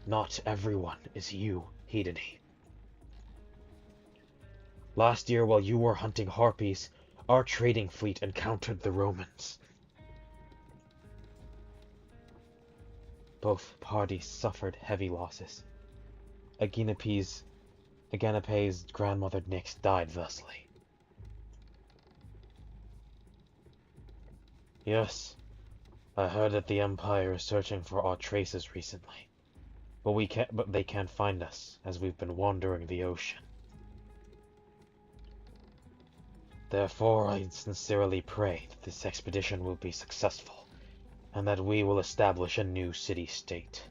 Not everyone is you, Hedone. Last year, while you were hunting harpies, our trading fleet encountered the Romans. Both parties suffered heavy losses. Aganape's grandmother Nyx died thusly. Yes, I heard that the Empire is searching for our traces recently, but they can't find us, as we've been wandering the ocean. Therefore, I sincerely pray that this expedition will be successful, and that we will establish a new city-state.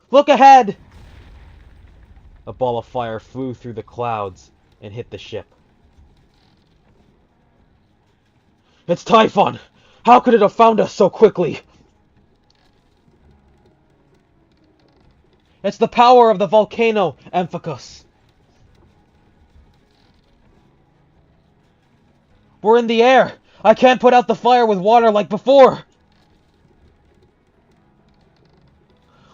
Look ahead! A ball of fire flew through the clouds and hit the ship. It's Typhon! How could it have found us so quickly? It's the power of the volcano, Amphicus. We're in the air! I can't put out the fire with water like before!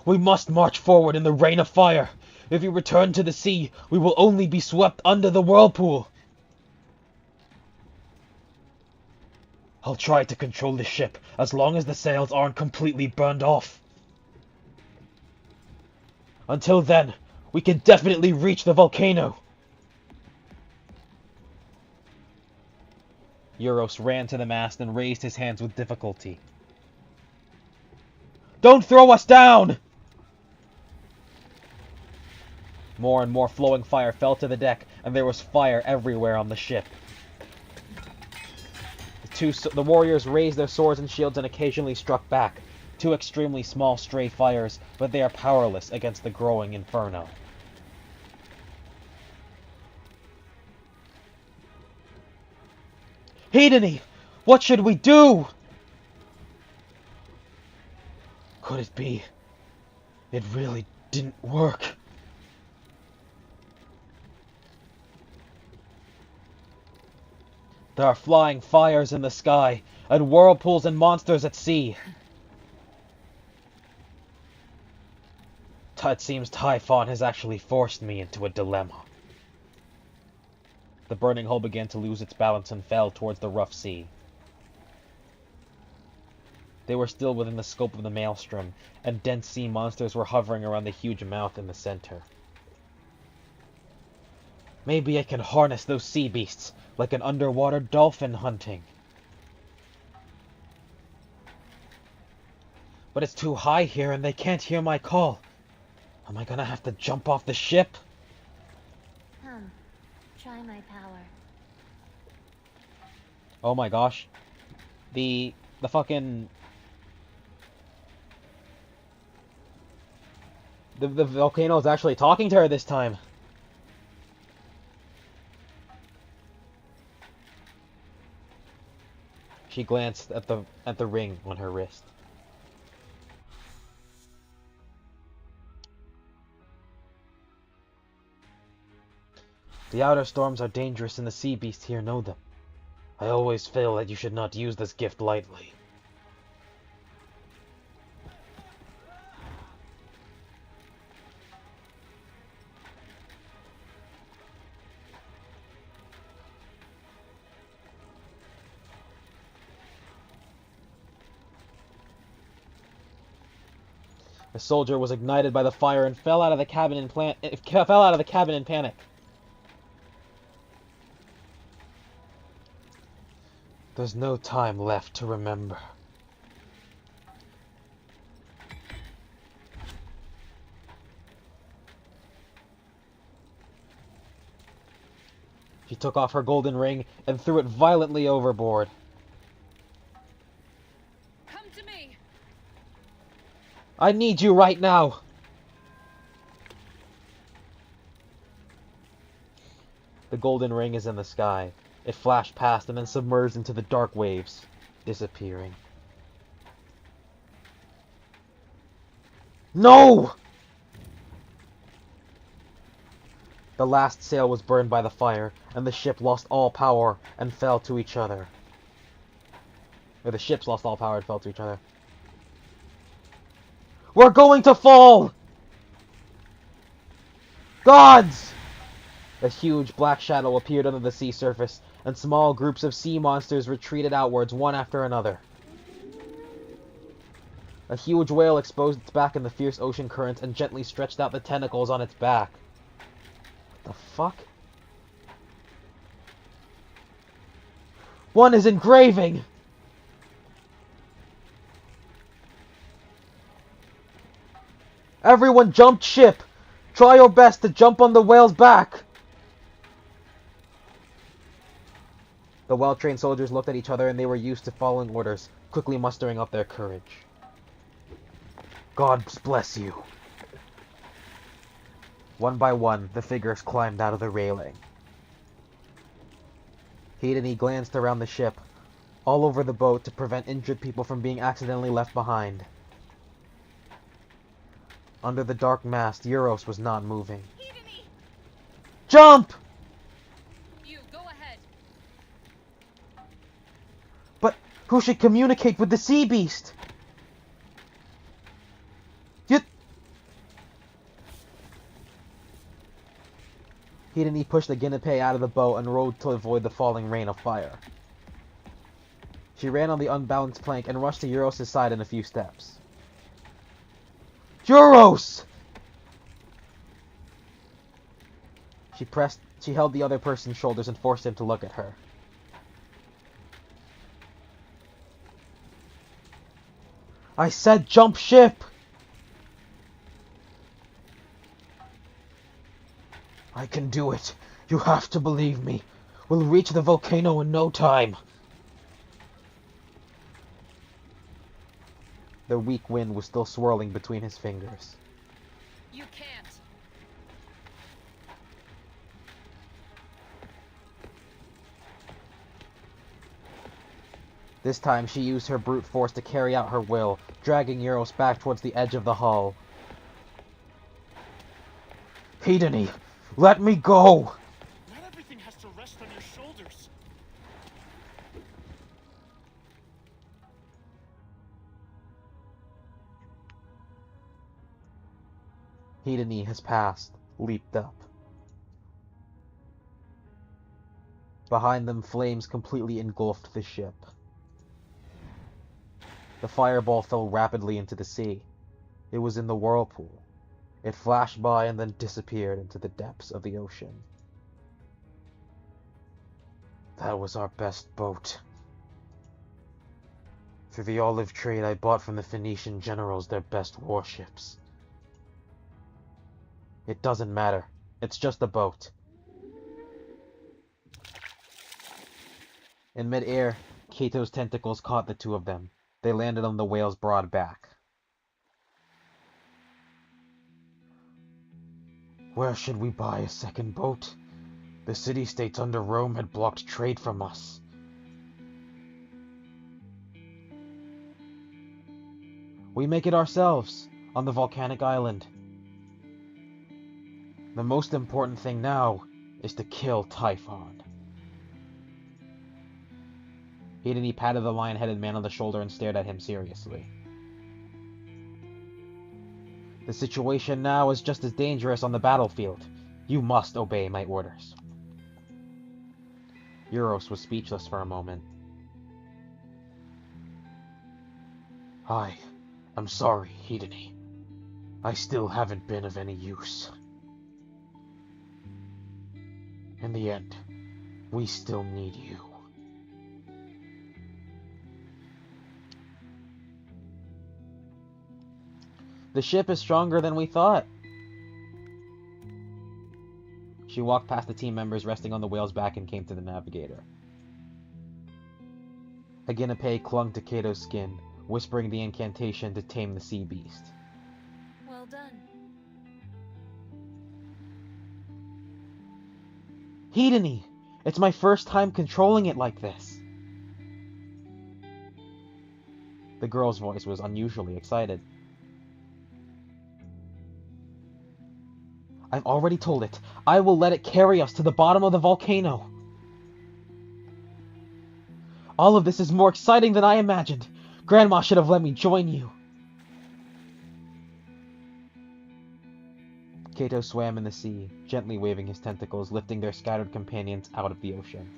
We must march forward in the rain of fire. If we return to the sea, we will only be swept under the whirlpool. I'll try to control the ship as long as the sails aren't completely burned off. Until then, we can definitely reach the volcano. Euros ran to the mast and raised his hands with difficulty. Don't throw us down! More and more flowing fire fell to the deck, and there was fire everywhere on the ship. The warriors raised their swords and shields and occasionally struck back. Two extremely small stray fires, but they are powerless against the growing inferno. Hedony! What should we do? Could it be? It really didn't work. There are flying fires in the sky, and whirlpools and monsters at sea. It seems Typhon has actually forced me into a dilemma. The burning hull began to lose its balance and fell towards the rough sea. They were still within the scope of the maelstrom, and dense sea monsters were hovering around the huge mouth in the center. Maybe I can harness those sea beasts, like an underwater dolphin hunting. But it's too high here and they can't hear my call. Am I gonna have to jump off the ship? Try my power. Oh my gosh. The fucking... The volcano is actually talking to her this time. She glanced at the ring on her wrist. The outer storms are dangerous and the sea beasts here know them. I always feel that you should not use this gift lightly. The soldier was ignited by the fire and fell out of the cabin in panic. There's no time left to remember. She took off her golden ring and threw it violently overboard. Come to me. I need you right now. The golden ring is in the sky. It flashed past and then submerged into the dark waves, disappearing. No! The last sail was burned by the fire, and the ship lost all power and fell to each other. Or the ships lost all power and fell to each other. We're going to fall! Gods! A huge black shadow appeared under the sea surface, and small groups of sea monsters retreated outwards one after another. A huge whale exposed its back in the fierce ocean current and gently stretched out the tentacles on its back. What the fuck? One is engraving! Everyone jump ship! Try your best to jump on the whale's back! The well-trained soldiers looked at each other and they were used to following orders, quickly mustering up their courage. God bless you. One by one, the figures climbed out of the railing. He glanced around the ship, all over the boat to prevent injured people from being accidentally left behind. Under the dark mast, Euros was not moving. Hedony! Jump! You, go ahead. But who should communicate with the sea beast? He pushed the Guinea out of the boat and rowed to avoid the falling rain of fire. She ran on the unbalanced plank and rushed to Euros' side in a few steps. Euros! She held the other person's shoulders and forced him to look at her. I said jump ship! I can do it. You have to believe me. We'll reach the volcano in no time. The weak wind was still swirling between his fingers. You can't. This time she used her brute force to carry out her will, dragging Euros back towards the edge of the hull. Hedony, let me go! Not everything has to rest on your shoulders. Hedony has passed, leaped up. Behind them, flames completely engulfed the ship. The fireball fell rapidly into the sea. It was in the whirlpool. It flashed by and then disappeared into the depths of the ocean. That was our best boat. For the olive trade, I bought from the Phoenician generals their best warships. It doesn't matter. It's just a boat. In mid-air, Cato's tentacles caught the two of them. They landed on the whale's broad back. Where should we buy a second boat? The city-states under Rome had blocked trade from us. We make it ourselves, on the volcanic island. The most important thing now is to kill Typhon. He patted the lion-headed man on the shoulder and stared at him seriously. The situation now is just as dangerous on the battlefield. You must obey my orders. Euros was speechless for a moment. I'm sorry, Hedony. I still haven't been of any use. In the end, we still need you. The ship is stronger than we thought. She walked past the team members resting on the whale's back and came to the navigator. Aginape clung to Cato's skin, whispering the incantation to tame the sea beast. Well done. Hedony! It's my first time controlling it like this. The girl's voice was unusually excited. I've already told it. I will let it carry us to the bottom of the volcano. All of this is more exciting than I imagined. Grandma should have let me join you. Cato swam in the sea, gently waving his tentacles, lifting their scattered companions out of the ocean.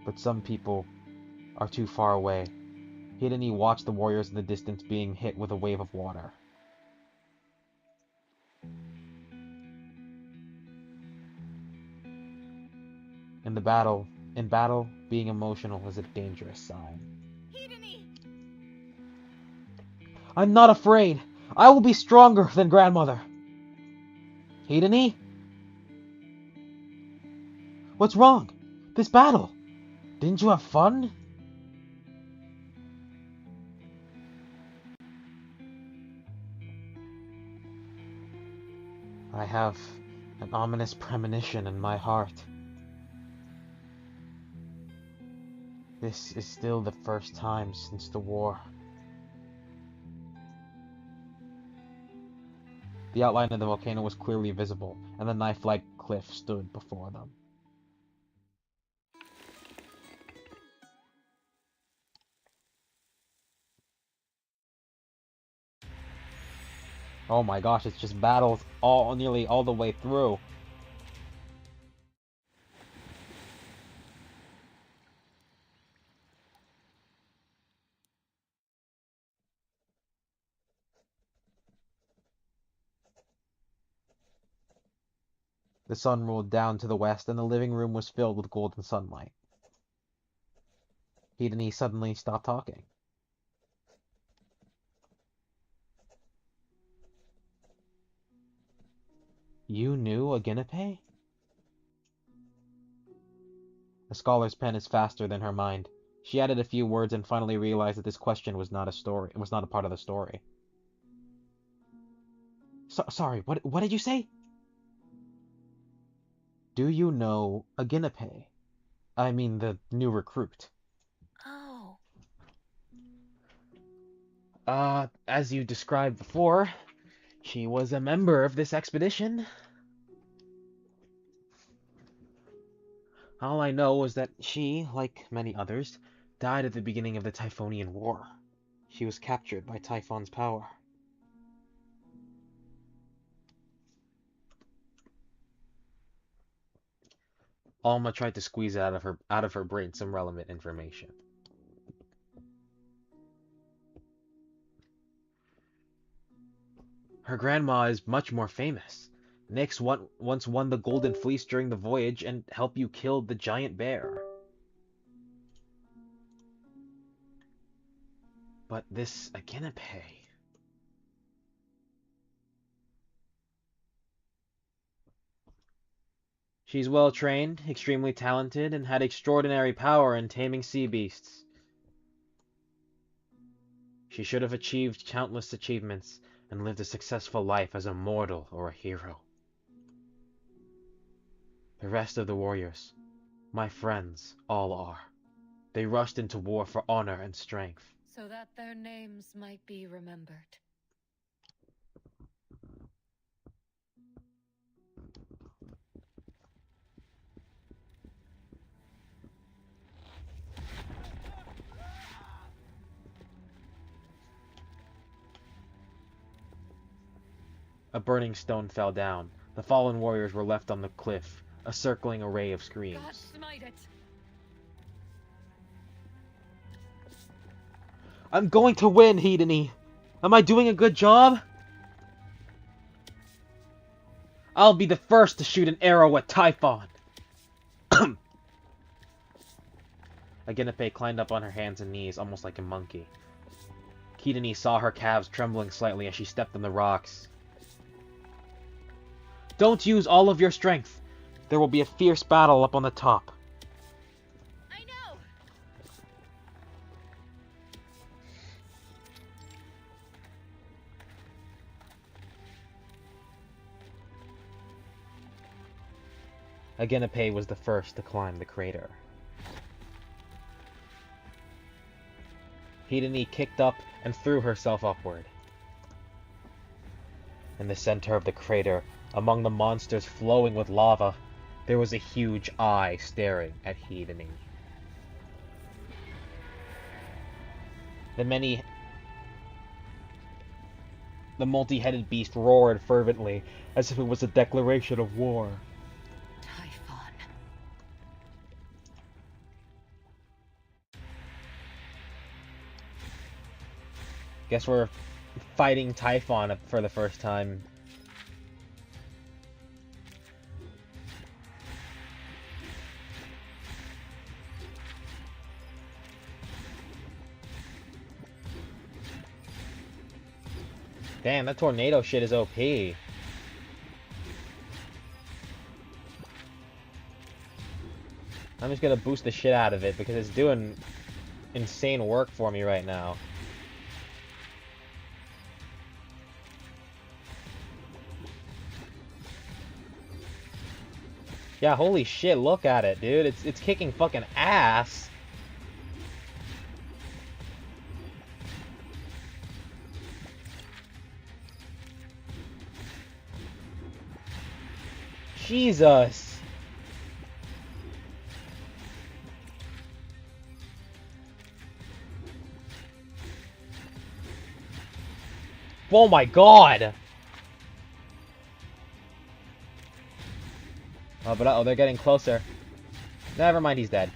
But some people are too far away. Hedony watched the warriors in the distance being hit with a wave of water. In battle, being emotional is a dangerous sign. Hideni! I'm not afraid. I will be stronger than grandmother. Hideni? What's wrong? This battle. Didn't you have fun? I have an ominous premonition in my heart. This is still the first time since the war. The outline of the volcano was clearly visible, and the knife-like cliff stood before them. Oh my gosh, it's just battles nearly all the way through. The sun rolled down to the west, and the living room was filled with golden sunlight. He suddenly stopped talking. You knew Aginape? A scholar's pen is faster than her mind. She added a few words and finally realized that this question was not a story. It was not a part of the story. Sorry, what did you say? Do you know Aginape? I mean the new recruit. Oh. As you described before, she was a member of this expedition. All I know is that she, like many others, died at the beginning of the Typhonian War. She was captured by Typhon's power. Alma tried to squeeze out of her brain some relevant information. Her grandma is much more famous. Nyx once won the Golden Fleece during the voyage and helped you kill the giant bear. But this Aginape... She's well trained, extremely talented, and had extraordinary power in taming sea beasts. She should have achieved countless achievements and lived a successful life as a mortal or a hero. The rest of the warriors, my friends, all are. They rushed into war for honor and strength. So that their names might be remembered. A burning stone fell down. The fallen warriors were left on the cliff, a circling array of screams. God smite it! I'm going to win, Hideni! Am I doing a good job? I'll be the first to shoot an arrow at Typhon! Aginape climbed up on her hands and knees, almost like a monkey. Hideni saw her calves trembling slightly as she stepped on the rocks. Don't use all of your strength. There will be a fierce battle up on the top. I know! Aginape was the first to climb the crater. Hideni kicked up and threw herself upward. In the center of the crater, among the monsters flowing with lava, there was a huge eye staring at Hideni. The multi-headed beast roared fervently, as if it was a declaration of war. Typhon. Guess we're fighting Typhon for the first time. Damn, that tornado shit is OP. I'm just gonna boost the shit out of it because it's doing insane work for me right now. Yeah, holy shit, look at it, dude. It's kicking fucking ass. Jesus. Oh my god. Oh, but they're getting closer. Never mind, he's dead.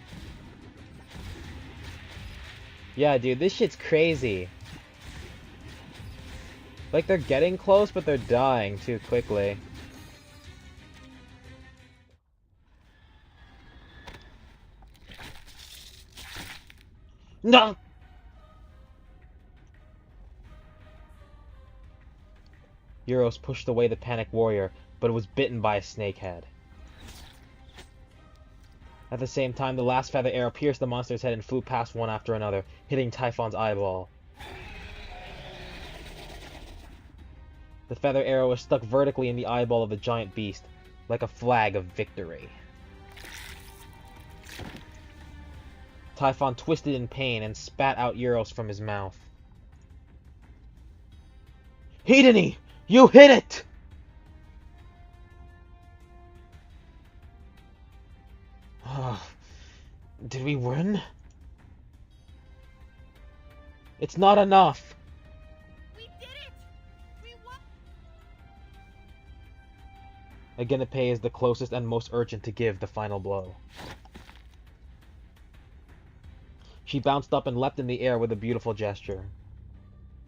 Yeah, dude, this shit's crazy. Like, they're getting close, but they're dying too quickly. No! Euros pushed away the panicked warrior, but it was bitten by a snakehead. At the same time, the last feather arrow pierced the monster's head and flew past one after another, hitting Typhon's eyeball. The feather arrow was stuck vertically in the eyeball of the giant beast, like a flag of victory. Typhon twisted in pain and spat out Euros from his mouth. Hedony! You hit it! Did we win? It's not enough. We did it! We won! Agenipe is the closest and most urgent to give the final blow. She bounced up and leapt in the air with a beautiful gesture.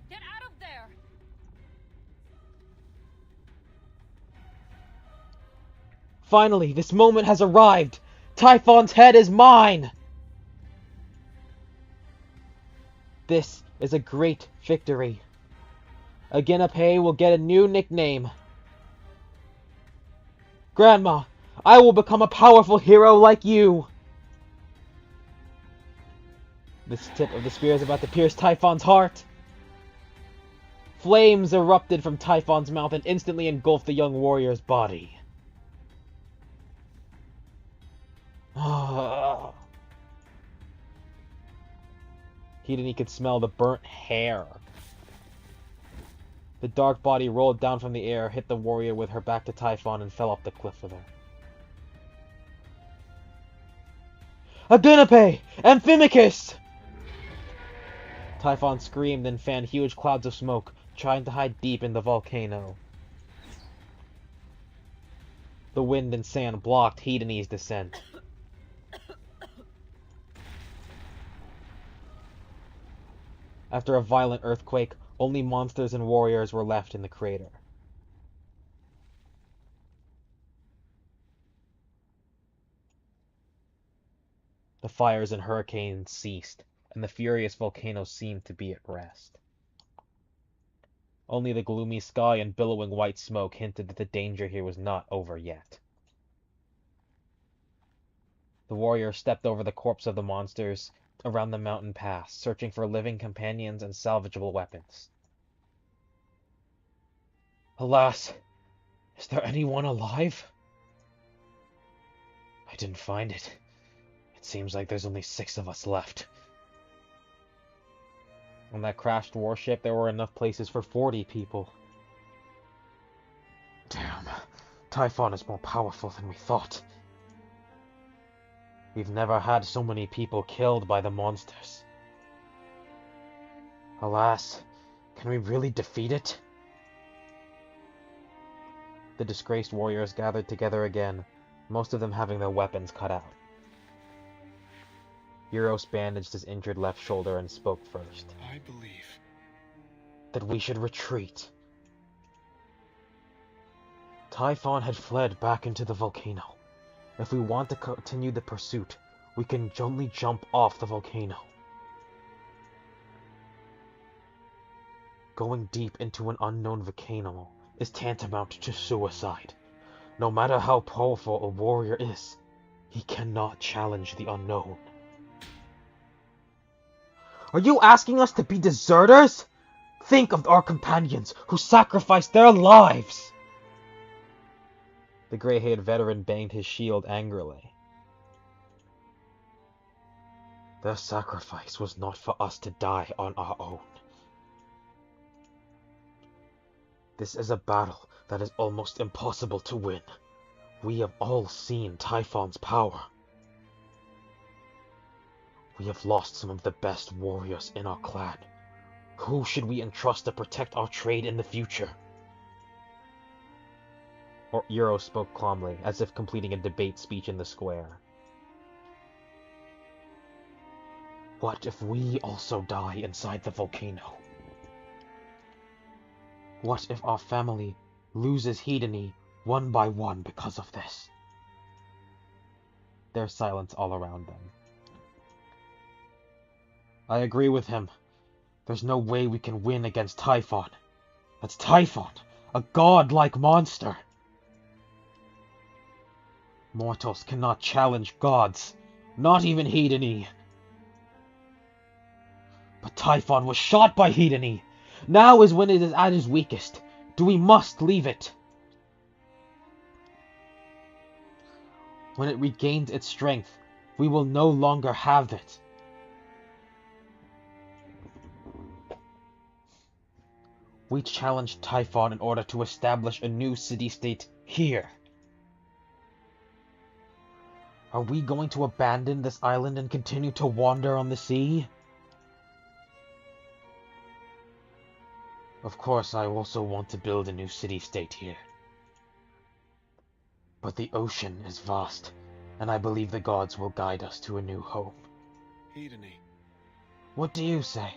Get out of there! Finally, this moment has arrived! Typhon's head is mine! This is a great victory. Agenipe will get a new nickname. Grandma, I will become a powerful hero like you! This tip of the spear is about to pierce Typhon's heart. Flames erupted from Typhon's mouth and instantly engulfed the young warrior's body. He could smell the burnt hair. The dark body rolled down from the air, hit the warrior with her back to Typhon, and fell off the cliff with her. Agenipe! Amphimachus! Typhon screamed and fanned huge clouds of smoke, trying to hide deep in the volcano. The wind and sand blocked Hedony's descent. After a violent earthquake, only monsters and warriors were left in the crater. The fires and hurricanes ceased, and the furious volcano seemed to be at rest. Only the gloomy sky and billowing white smoke hinted that the danger here was not over yet. The warrior stepped over the corpse of the monsters around the mountain pass, searching for living companions and salvageable weapons. Alas, is there anyone alive? I didn't find it. It seems like there's only 6 of us left. On that crashed warship, there were enough places for 40 people. Damn, Typhon is more powerful than we thought. We've never had so many people killed by the monsters. Alas, can we really defeat it? The disgraced warriors gathered together again, most of them having their weapons cut out. Euros bandaged his injured left shoulder and spoke first. I believe that we should retreat. Typhon had fled back into the volcano. If we want to continue the pursuit, we can only jump off the volcano. Going deep into an unknown volcano is tantamount to suicide. No matter how powerful a warrior is, he cannot challenge the unknown. Are you asking us to be deserters? Think of our companions who sacrificed their lives! The gray-haired veteran banged his shield angrily. Their sacrifice was not for us to die on our own. This is a battle that is almost impossible to win. We have all seen Typhon's power. We have lost some of the best warriors in our clan. Who should we entrust to protect our trade in the future? Euro spoke calmly, as if completing a debate speech in the square. What if we also die inside the volcano? What if our family loses Hedony one by one because of this? There's silence all around them. I agree with him. There's no way we can win against Typhon. That's Typhon, a god-like monster. Mortals cannot challenge gods, not even Hedony. But Typhon was shot by Hedony. Now is when it is at its weakest. We must leave it. When it regains its strength, we will no longer have it. We challenged Typhon in order to establish a new city-state here. Are we going to abandon this island and continue to wander on the sea? Of course, I also want to build a new city-state here. But the ocean is vast, and I believe the gods will guide us to a new home. Hedony. What do you say?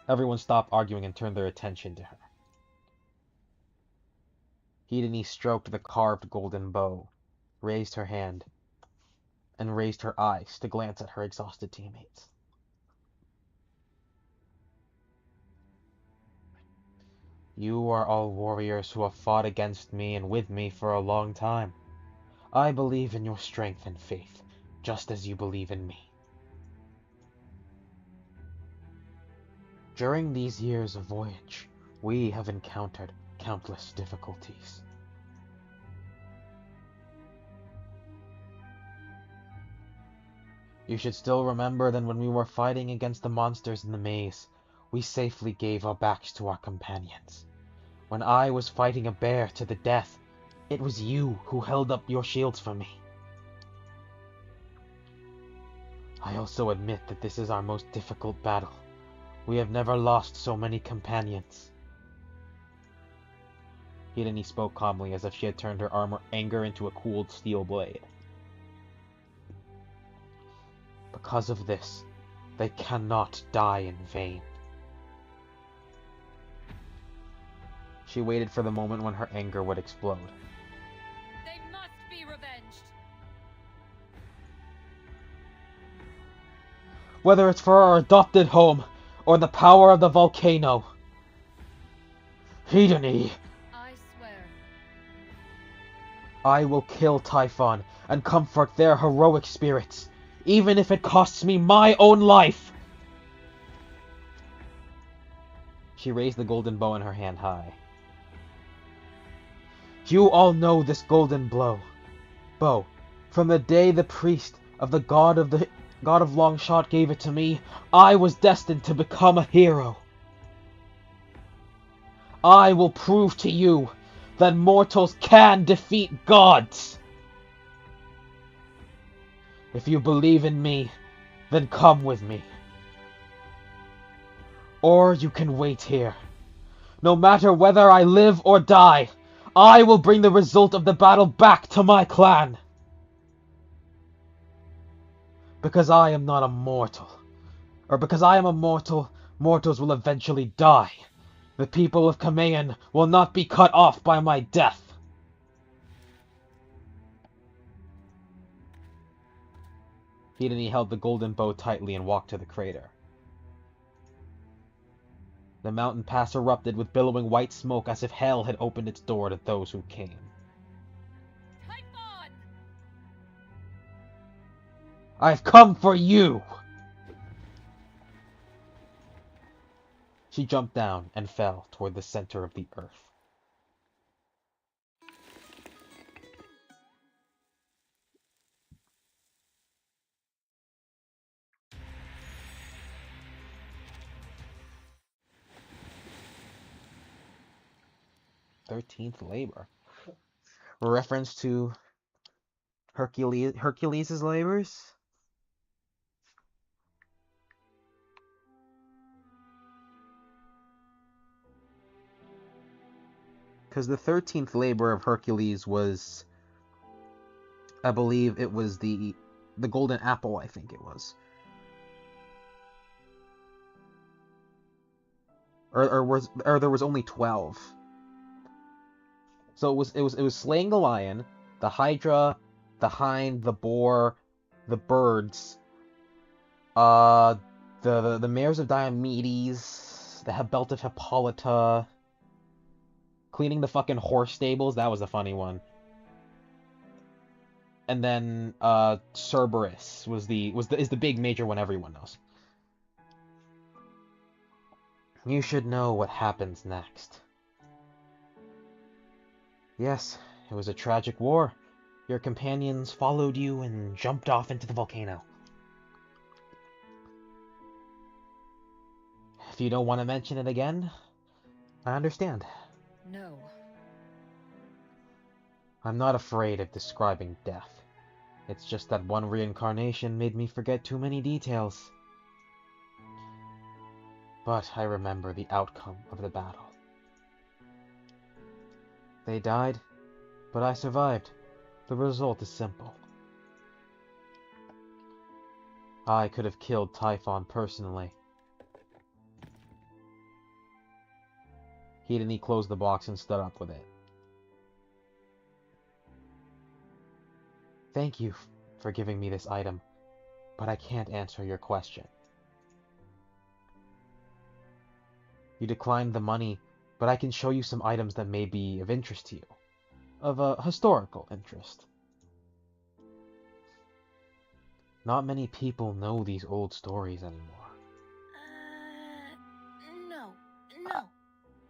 Everyone stopped arguing and turned their attention to her. Hedony stroked the carved golden bow, raised her hand, and raised her eyes to glance at her exhausted teammates. You are all warriors who have fought against me and with me for a long time. I believe in your strength and faith, just as you believe in me. During these years of voyage, we have encountered countless difficulties. You should still remember that when we were fighting against the monsters in the maze, we safely gave our backs to our companions. When I was fighting a bear to the death, it was you who held up your shields for me. I also admit that this is our most difficult battle. We have never lost so many companions. Hedony spoke calmly, as if she had turned her anger into a cooled steel blade. Because of this, they cannot die in vain. She waited for the moment when her anger would explode. They must be revenged. Whether it's for our adopted home, or the power of the volcano. Hedony, I swear. I will kill Typhon and comfort their heroic spirits, even if it costs me my own life. She raised the golden bow in her hand high. You all know this golden bow. From the day the priest of the god of Longshot gave it to me, I was destined to become a hero. I will prove to you that mortals can defeat gods. If you believe in me, then come with me. Or you can wait here. No matter whether I live or die, I will bring the result of the battle back to my clan. Because I am not a mortal. Or because I am a mortal, mortals will eventually die. The people of Kamaian will not be cut off by my death. Hedony held the golden bow tightly and walked to the crater. The mountain pass erupted with billowing white smoke as if hell had opened its door to those who came. Typhon! I've come for you! She jumped down and fell toward the center of the earth. "13th labor." Reference to Hercules' labors? Because the 13th labor of Hercules was, I believe it was the golden apple, I think it was. Or there was only 12. So it was slaying the lion, the hydra, the hind, the boar, the birds, the mares of Diomedes, the belt of Hippolyta, cleaning the fucking horse stables, that was a funny one. And then Cerberus is the big major one everyone knows. You should know what happens next. Yes, it was a tragic war. Your companions followed you and jumped off into the volcano. If you don't want to mention it again, I understand. No. I'm not afraid of describing death. It's just that one reincarnation made me forget too many details. But I remember the outcome of the battle. They died, but I survived. The result is simple. I could have killed Typhon personally. He closed the box and stood up with it. Thank you for giving me this item, but I can't answer your question. You declined the money, but I can show you some items that may be of interest to you. Of a historical interest. Not many people know these old stories anymore. No. No.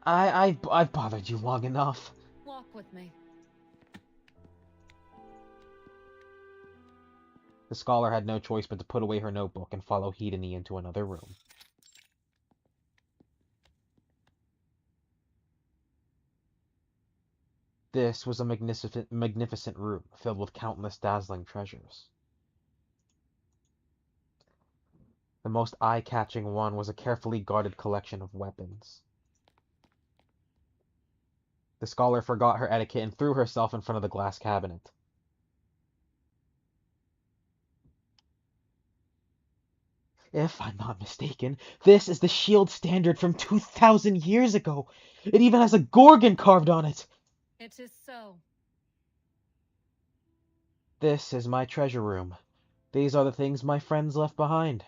I've bothered you long enough. Walk with me. The scholar had no choice but to put away her notebook and follow Hedony into another room. This was a magnificent room filled with countless dazzling treasures. The most eye-catching one was a carefully guarded collection of weapons. The scholar forgot her etiquette and threw herself in front of the glass cabinet. If I'm not mistaken, this is the shield standard from 2,000 years ago. It even has a Gorgon carved on it. It is so. This is my treasure room. These are the things my friends left behind.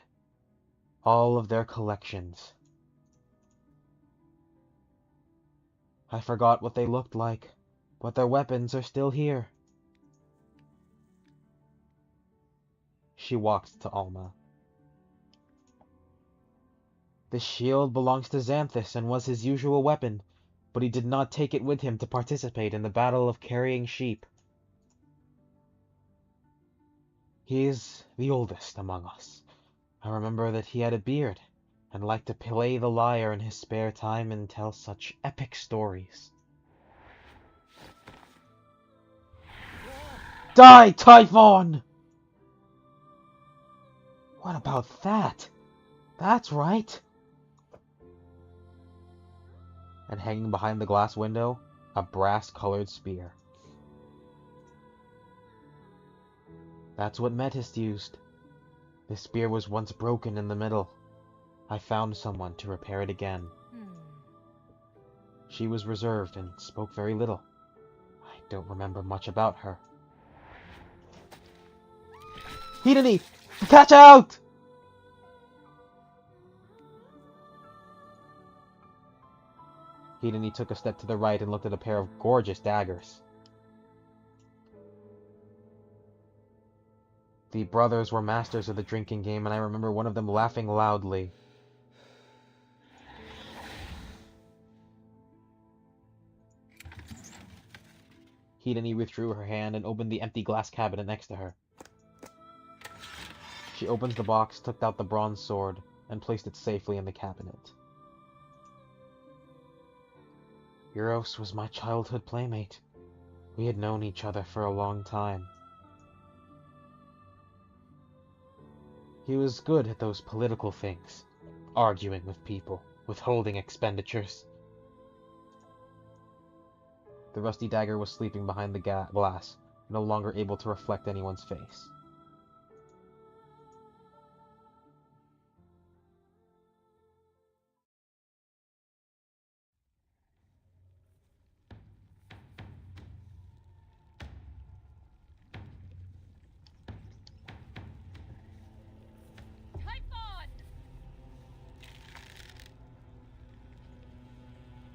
All of their collections. I forgot what they looked like, but their weapons are still here. She walked to Alma. The shield belongs to Xanthus and was his usual weapon, but he did not take it with him to participate in the battle of carrying sheep. He is the oldest among us. I remember that he had a beard and liked to play the lyre in his spare time and tell such epic stories. Die, Typhon! What about that? That's right. And hanging behind the glass window, a brass-colored spear. That's what Metis used. The spear was once broken in the middle. I found someone to repair it again. She was reserved and spoke very little. I don't remember much about her. Hedony! Catch out! Hideni took a step to the right and looked at a pair of gorgeous daggers. The brothers were masters of the drinking game, and I remember one of them laughing loudly. Hideni withdrew her hand and opened the empty glass cabinet next to her. She opened the box, took out the bronze sword, and placed it safely in the cabinet. Euros was my childhood playmate. We had known each other for a long time. He was good at those political things, arguing with people, withholding expenditures. The rusty dagger was sleeping behind the glass, no longer able to reflect anyone's face. Typhon!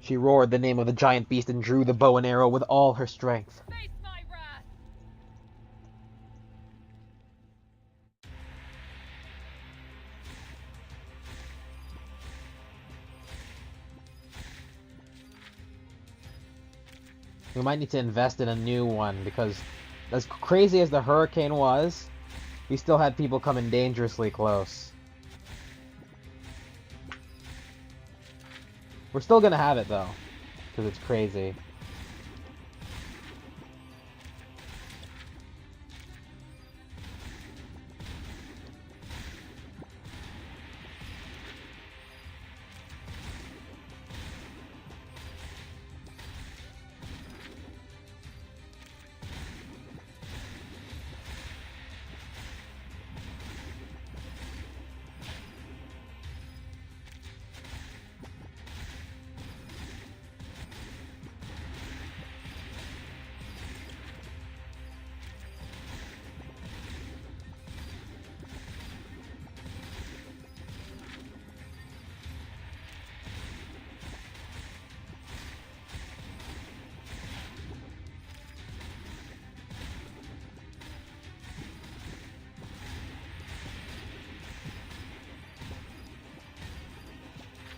She roared the name of the giant beast and drew the bow and arrow with all her strength. Face my wrath! We might need to invest in a new one, because as crazy as the hurricane was, we still had people coming dangerously close. We're still gonna have it, though, because it's crazy.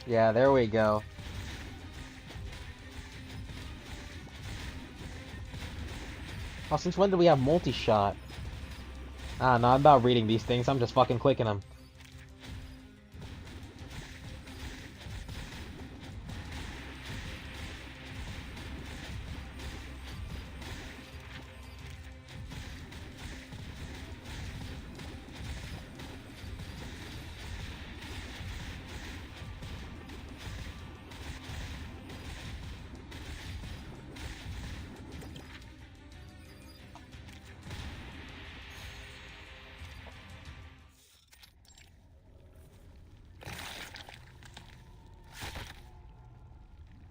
Yeah, there we go. Oh, since when do we have multi-shot? Ah, no, I'm not reading these things. I'm just fucking clicking them.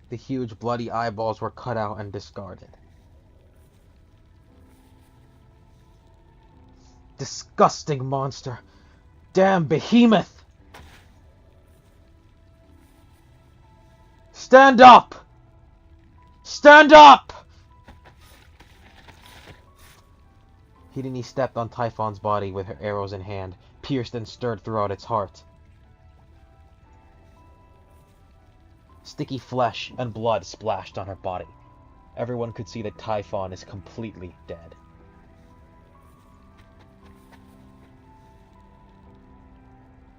The huge bloody eyeballs were cut out and discarded. Disgusting monster! Damn behemoth! Stand up! Stand up! Hideni stepped on Typhon's body with her arrows in hand, pierced and stirred throughout its heart. Sticky flesh and blood splashed on her body. Everyone could see that Typhon is completely dead.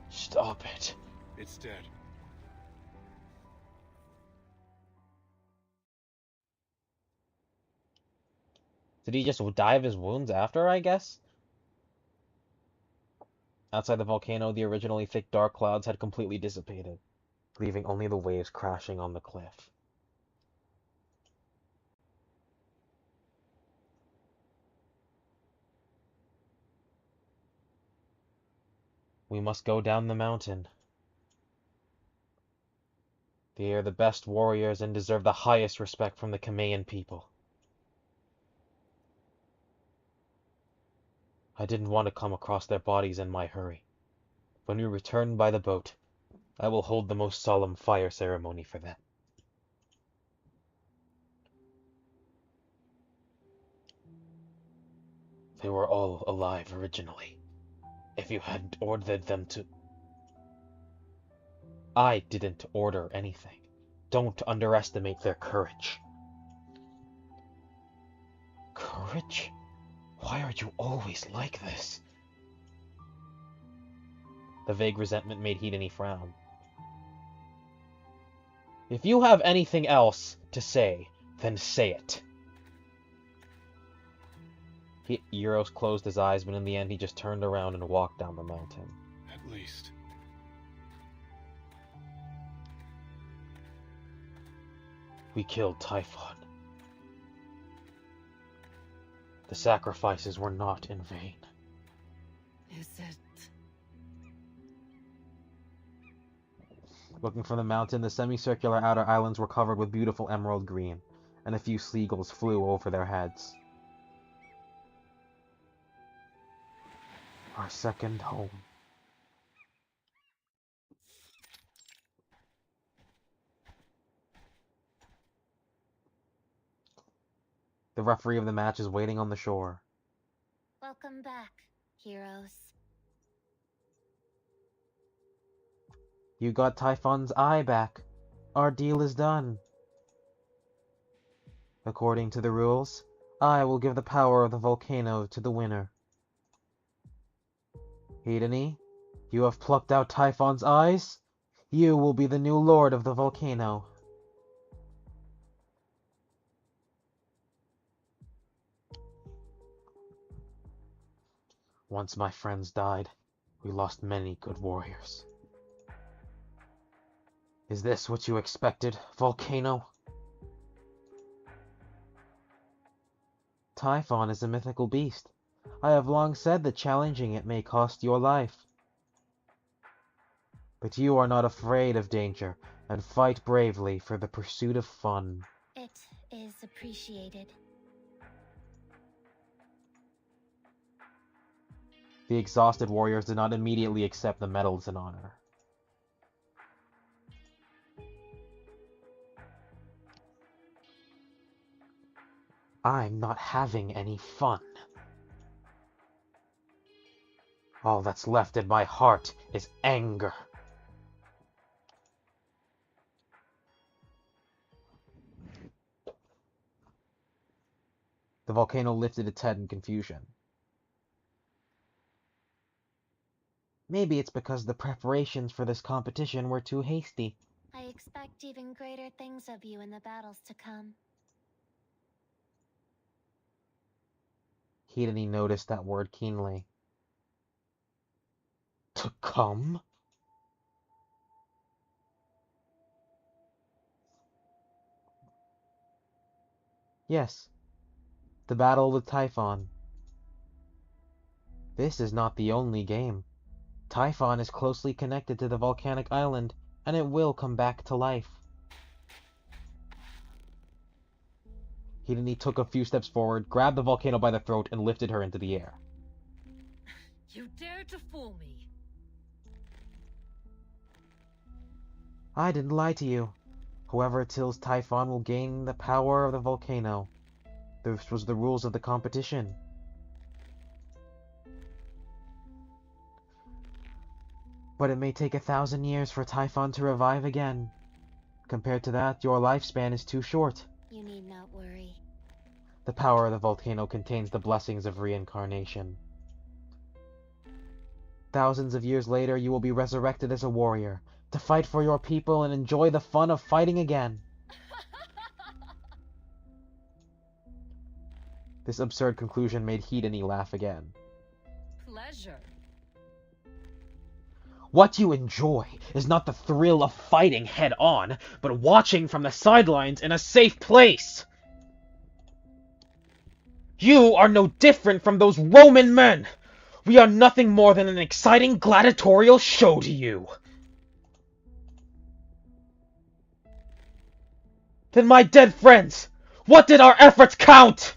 Stop it. It's dead. Did he just die of his wounds after, I guess? Outside the volcano, the originally thick dark clouds had completely dissipated, leaving only the waves crashing on the cliff. We must go down the mountain. They are the best warriors and deserve the highest respect from the Kameian people. I didn't want to come across their bodies in my hurry. When we return by the boat, I will hold the most solemn fire ceremony for them. They were all alive originally. If you had ordered them to... I didn't order anything. Don't underestimate their courage. Courage? Why are you always like this? The vague resentment made Hideni frown. If you have anything else to say, then say it. Euros closed his eyes, but in the end he just turned around and walked down the mountain. At least. We killed Typhon. The sacrifices were not in vain. Is it? Looking from the mountain, the semicircular outer islands were covered with beautiful emerald green, and a few seagulls flew over their heads. Our second home. The referee of the match is waiting on the shore. Welcome back, heroes. You got Typhon's eye back. Our deal is done. According to the rules, I will give the power of the volcano to the winner. Hideni, you have plucked out Typhon's eyes. You will be the new lord of the volcano. Once my friends died, we lost many good warriors. Is this what you expected, volcano? Typhon is a mythical beast. I have long said that challenging it may cost your life. But you are not afraid of danger, and fight bravely for the pursuit of fun. It is appreciated. The exhausted warriors did not immediately accept the medals in honor. I'm not having any fun. All that's left in my heart is anger. The volcano lifted its head in confusion. Maybe it's because the preparations for this competition were too hasty. I expect even greater things of you in the battles to come. Hideni noticed that word keenly. To come? Yes. The battle with Typhon. This is not the only game. Typhon is closely connected to the volcanic island, and it will come back to life. Hideni took a few steps forward, grabbed the volcano by the throat, and lifted her into the air. You dare to fool me? I didn't lie to you. Whoever kills Typhon will gain the power of the volcano. This was the rules of the competition. But it may take 1,000 years for Typhon to revive again. Compared to that, your lifespan is too short. You need not worry. The power of the volcano contains the blessings of reincarnation. Thousands of years later, you will be resurrected as a warrior, to fight for your people and enjoy the fun of fighting again. This absurd conclusion made Hideni laugh again. Pleasure. What you enjoy is not the thrill of fighting head-on, but watching from the sidelines in a safe place. You are no different from those Roman men. We are nothing more than an exciting gladiatorial show to you. Then my dead friends, what did our efforts count?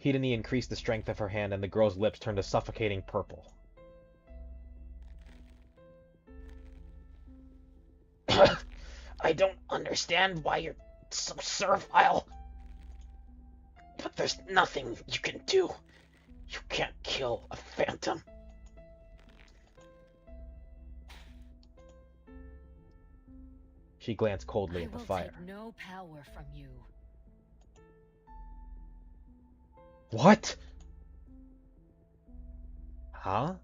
Hideni increased the strength of her hand, and the girl's lips turned a suffocating purple. I don't understand why you're so servile. But there's nothing you can do. You can't kill a phantom. She glanced coldly at the fire. I will take no power from you. What? Huh?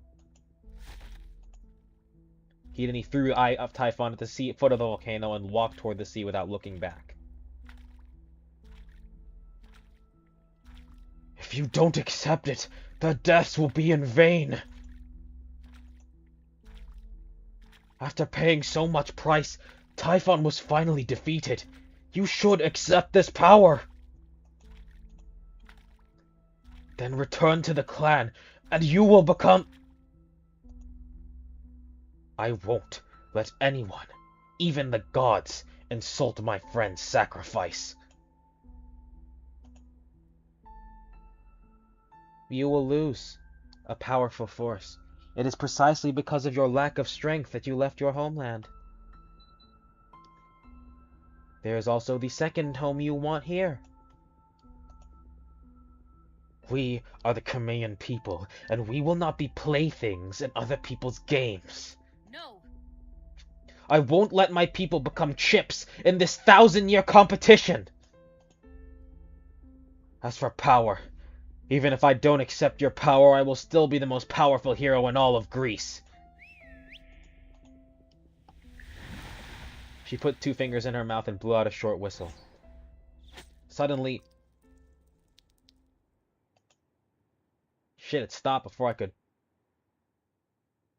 He threw Eye of Typhon at the foot of the volcano and walked toward the sea without looking back. If you don't accept it, the deaths will be in vain. After paying so much price, Typhon was finally defeated. You should accept this power. Then return to the clan, and you will become... I won't let anyone, even the gods, insult my friend's sacrifice. You will lose a powerful force. It is precisely because of your lack of strength that you left your homeland. There is also the second home you want here. We are the Crimean people, and we will not be playthings in other people's games. No! I won't let my people become chips in this 1,000-year competition! As for power, even if I don't accept your power, I will still be the most powerful hero in all of Greece. She put 2 fingers in her mouth and blew out a short whistle. Suddenly... Shit, it stopped before I could...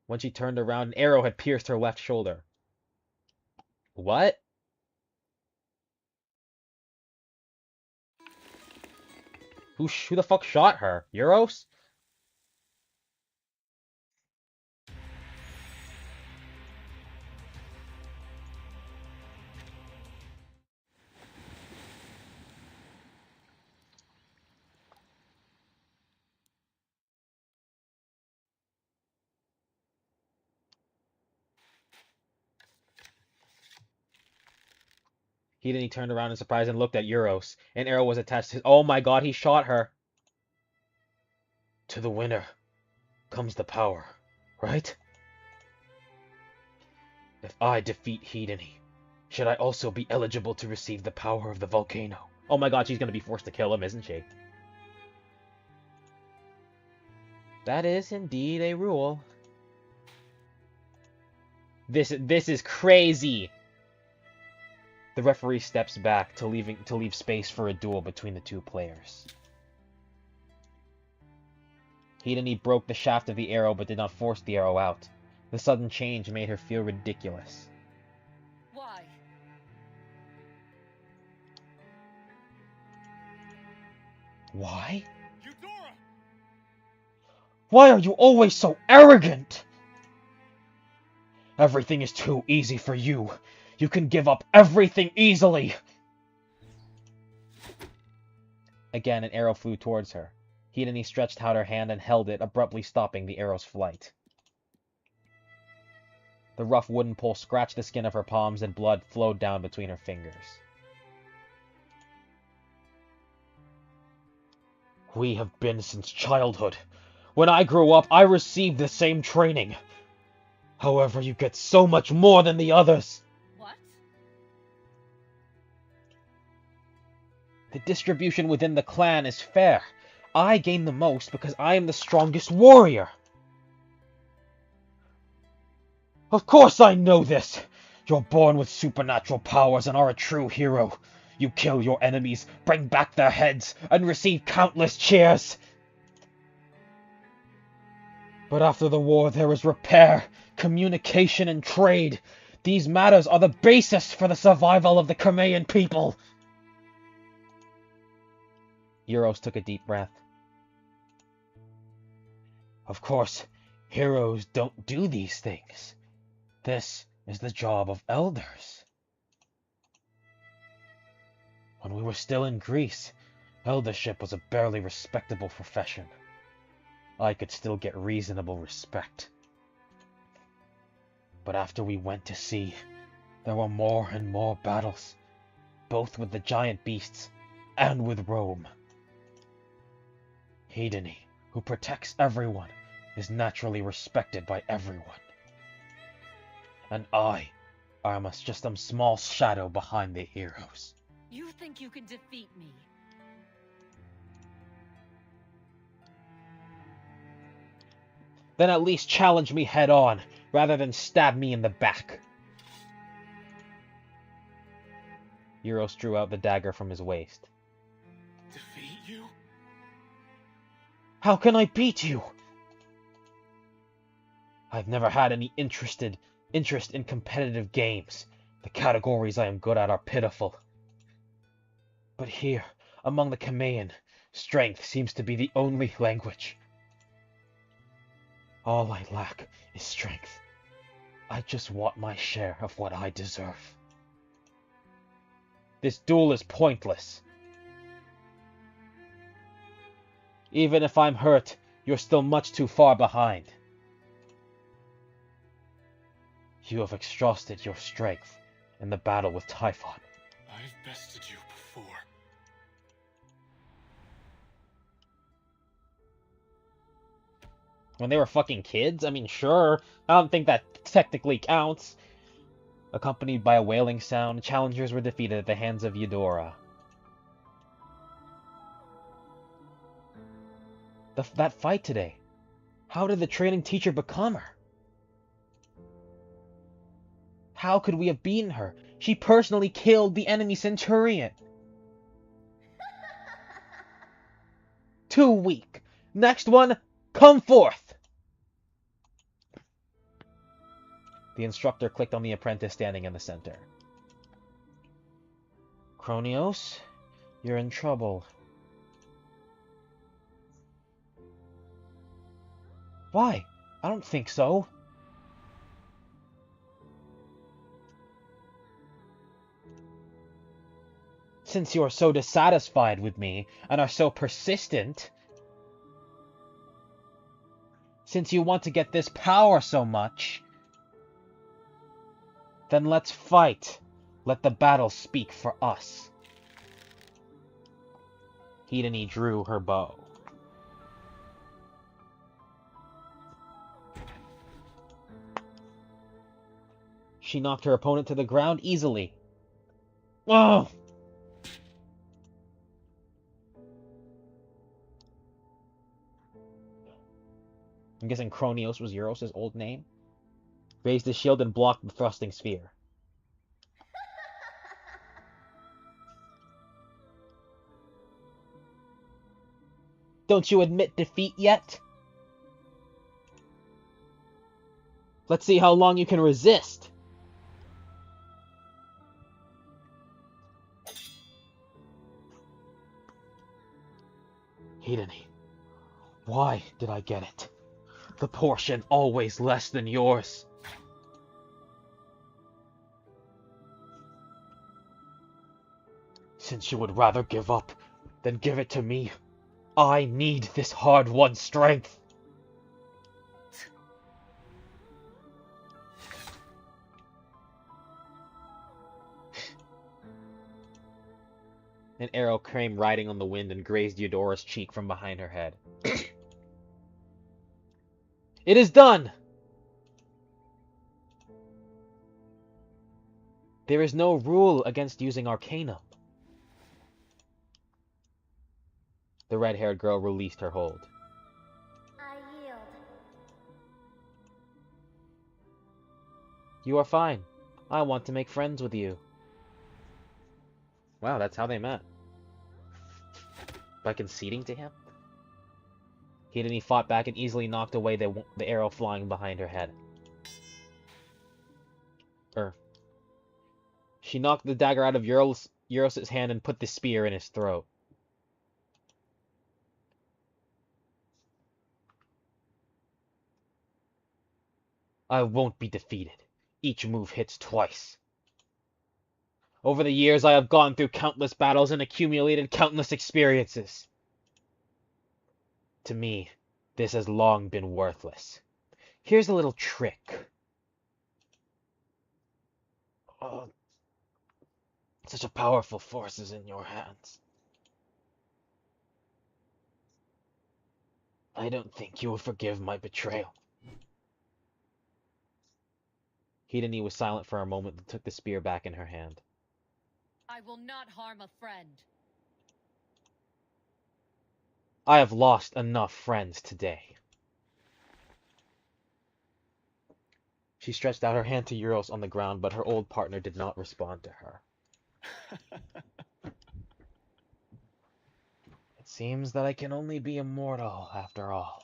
When she turned around, an arrow had pierced her left shoulder. What? Who the fuck shot her? Euros? He turned around in surprise and looked at Euros. An arrow was attached to his... Oh my god, he shot her! To the winner comes the power, right? If I defeat Hedony, should I also be eligible to receive the power of the volcano? Oh my god, she's gonna be forced to kill him, isn't she? That is indeed a rule. This is crazy! The referee steps back to leave space for a duel between the 2 players. Hedony broke the shaft of the arrow but did not force the arrow out. The sudden change made her feel ridiculous. Why? Why? Eudora! Why are you always so arrogant? Everything is too easy for you. You can give up everything easily. Again, an arrow flew towards her. Hedony stretched out her hand and held it, abruptly stopping the arrow's flight. The rough wooden pole scratched the skin of her palms and blood flowed down between her fingers. We have been since childhood. When I grew up, I received the same training. However, you get so much more than the others. What? The distribution within the clan is fair. I gain the most because I am the strongest warrior. Of course I know this. You're born with supernatural powers and are a true hero. You kill your enemies, bring back their heads, and receive countless cheers. But after the war, there is repair, communication, and trade. These matters are the basis for the survival of the Crimean people. Euros took a deep breath. Of course, heroes don't do these things. This is the job of elders. When we were still in Greece, eldership was a barely respectable profession. I could still get reasonable respect. But after we went to sea, there were more and more battles, both with the giant beasts and with Rome. Hedony who protects everyone is naturally respected by everyone. And I am just a small shadow behind the heroes. You think you can defeat me? Then at least challenge me head on, rather than stab me in the back. Euros drew out the dagger from his waist. Defeat you? How can I beat you? I've never had any interest in competitive games. The categories I am good at are pitiful. But here, among the Kameian, strength seems to be the only language. All I lack is strength. I just want my share of what I deserve. This duel is pointless. Even if I'm hurt, you're still much too far behind. You have exhausted your strength in the battle with Typhon. I've bested you before. When they were fucking kids? I mean, sure. I don't think that technically counts. Accompanied by a wailing sound, challengers were defeated at the hands of Eudora. That fight today. How did the training teacher become her? How could we have beaten her? She personally killed the enemy Centurion. Too weak. Next one, come forth! The instructor clicked on the apprentice standing in the center. Kronios, you're in trouble. Why? I don't think so. Since you are so dissatisfied with me and are so persistent, since you want to get this power so much, then let's fight. Let the battle speak for us. Hidani drew her bow. She knocked her opponent to the ground easily. Oh! I'm guessing Kronios was Euros' old name. Raised his shield and blocked the thrusting sphere. Don't you admit defeat yet? Let's see how long you can resist. Hidani, why did I get it? The portion always less than yours. Since you would rather give up than give it to me, I need this hard-won strength. An arrow came riding on the wind and grazed Eudora's cheek from behind her head. It is done! There is no rule against using Arcanum. The red-haired girl released her hold. I yield. You are fine. I want to make friends with you. Wow, that's how they met. By conceding to him? Hidani fought back and easily knocked away the arrow flying behind her head. She knocked the dagger out of Euros' hand and put the spear in his throat. I won't be defeated. Each move hits twice. Over the years, I have gone through countless battles and accumulated countless experiences. To me, this has long been worthless. Here's a little trick. Such a powerful force is in your hands. I don't think you will forgive my betrayal. Hidani was silent for a moment and took the spear back in her hand. I will not harm a friend. I have lost enough friends today. She stretched out her hand to Euros on the ground, but her old partner did not respond to her. It seems that I can only be immortal after all.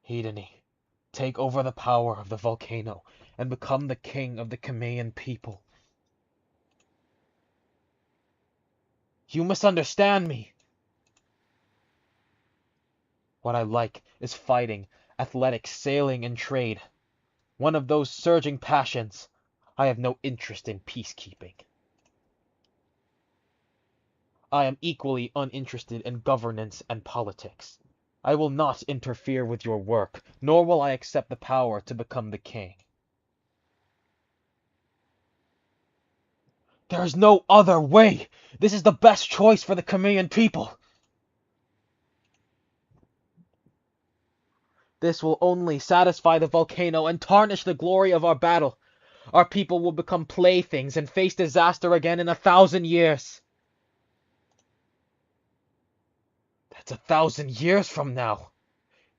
Hidani, take over the power of the volcano and become the king of the Kamayan people. You misunderstand me. What I like is fighting, athletics, sailing, and trade. One of those surging passions. I have no interest in peacekeeping. I am equally uninterested in governance and politics. I will not interfere with your work, nor will I accept the power to become the king. There is no other way! This is the best choice for the Kamayan people! This will only satisfy the volcano and tarnish the glory of our battle. Our people will become playthings and face disaster again in 1,000 years. That's 1,000 years from now.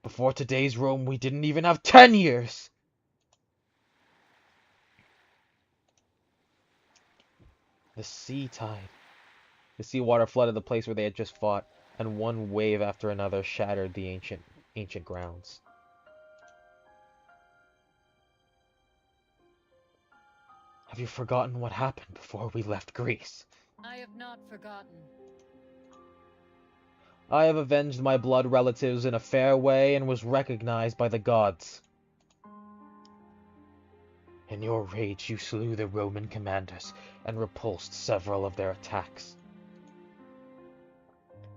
Before today's Rome, we didn't even have 10 years. The sea tide. The seawater flooded the place where they had just fought, and one wave after another shattered the ancient grounds. Have you forgotten what happened before we left Greece? I have not forgotten. I have avenged my blood relatives in a fair way and was recognized by the gods. In your rage, you slew the Roman commanders and repulsed several of their attacks.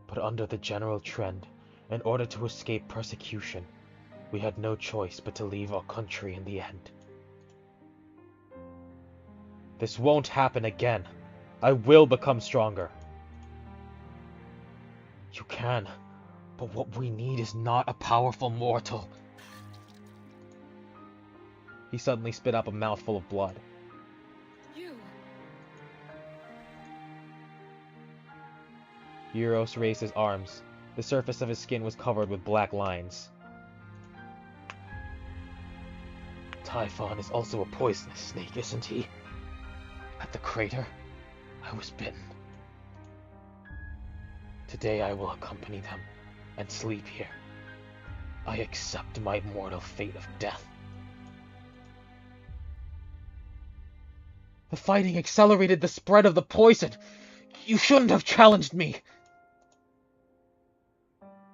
But under the general trend, in order to escape persecution, we had no choice but to leave our country in the end. This won't happen again. I will become stronger. You can, but what we need is not a powerful mortal. He suddenly spit up a mouthful of blood. You! Euros raised his arms. The surface of his skin was covered with black lines. Typhon is also a poisonous snake, isn't he? At the crater, I was bitten. Today I will accompany them and sleep here. I accept my mortal fate of death. The fighting accelerated the spread of the poison. You shouldn't have challenged me.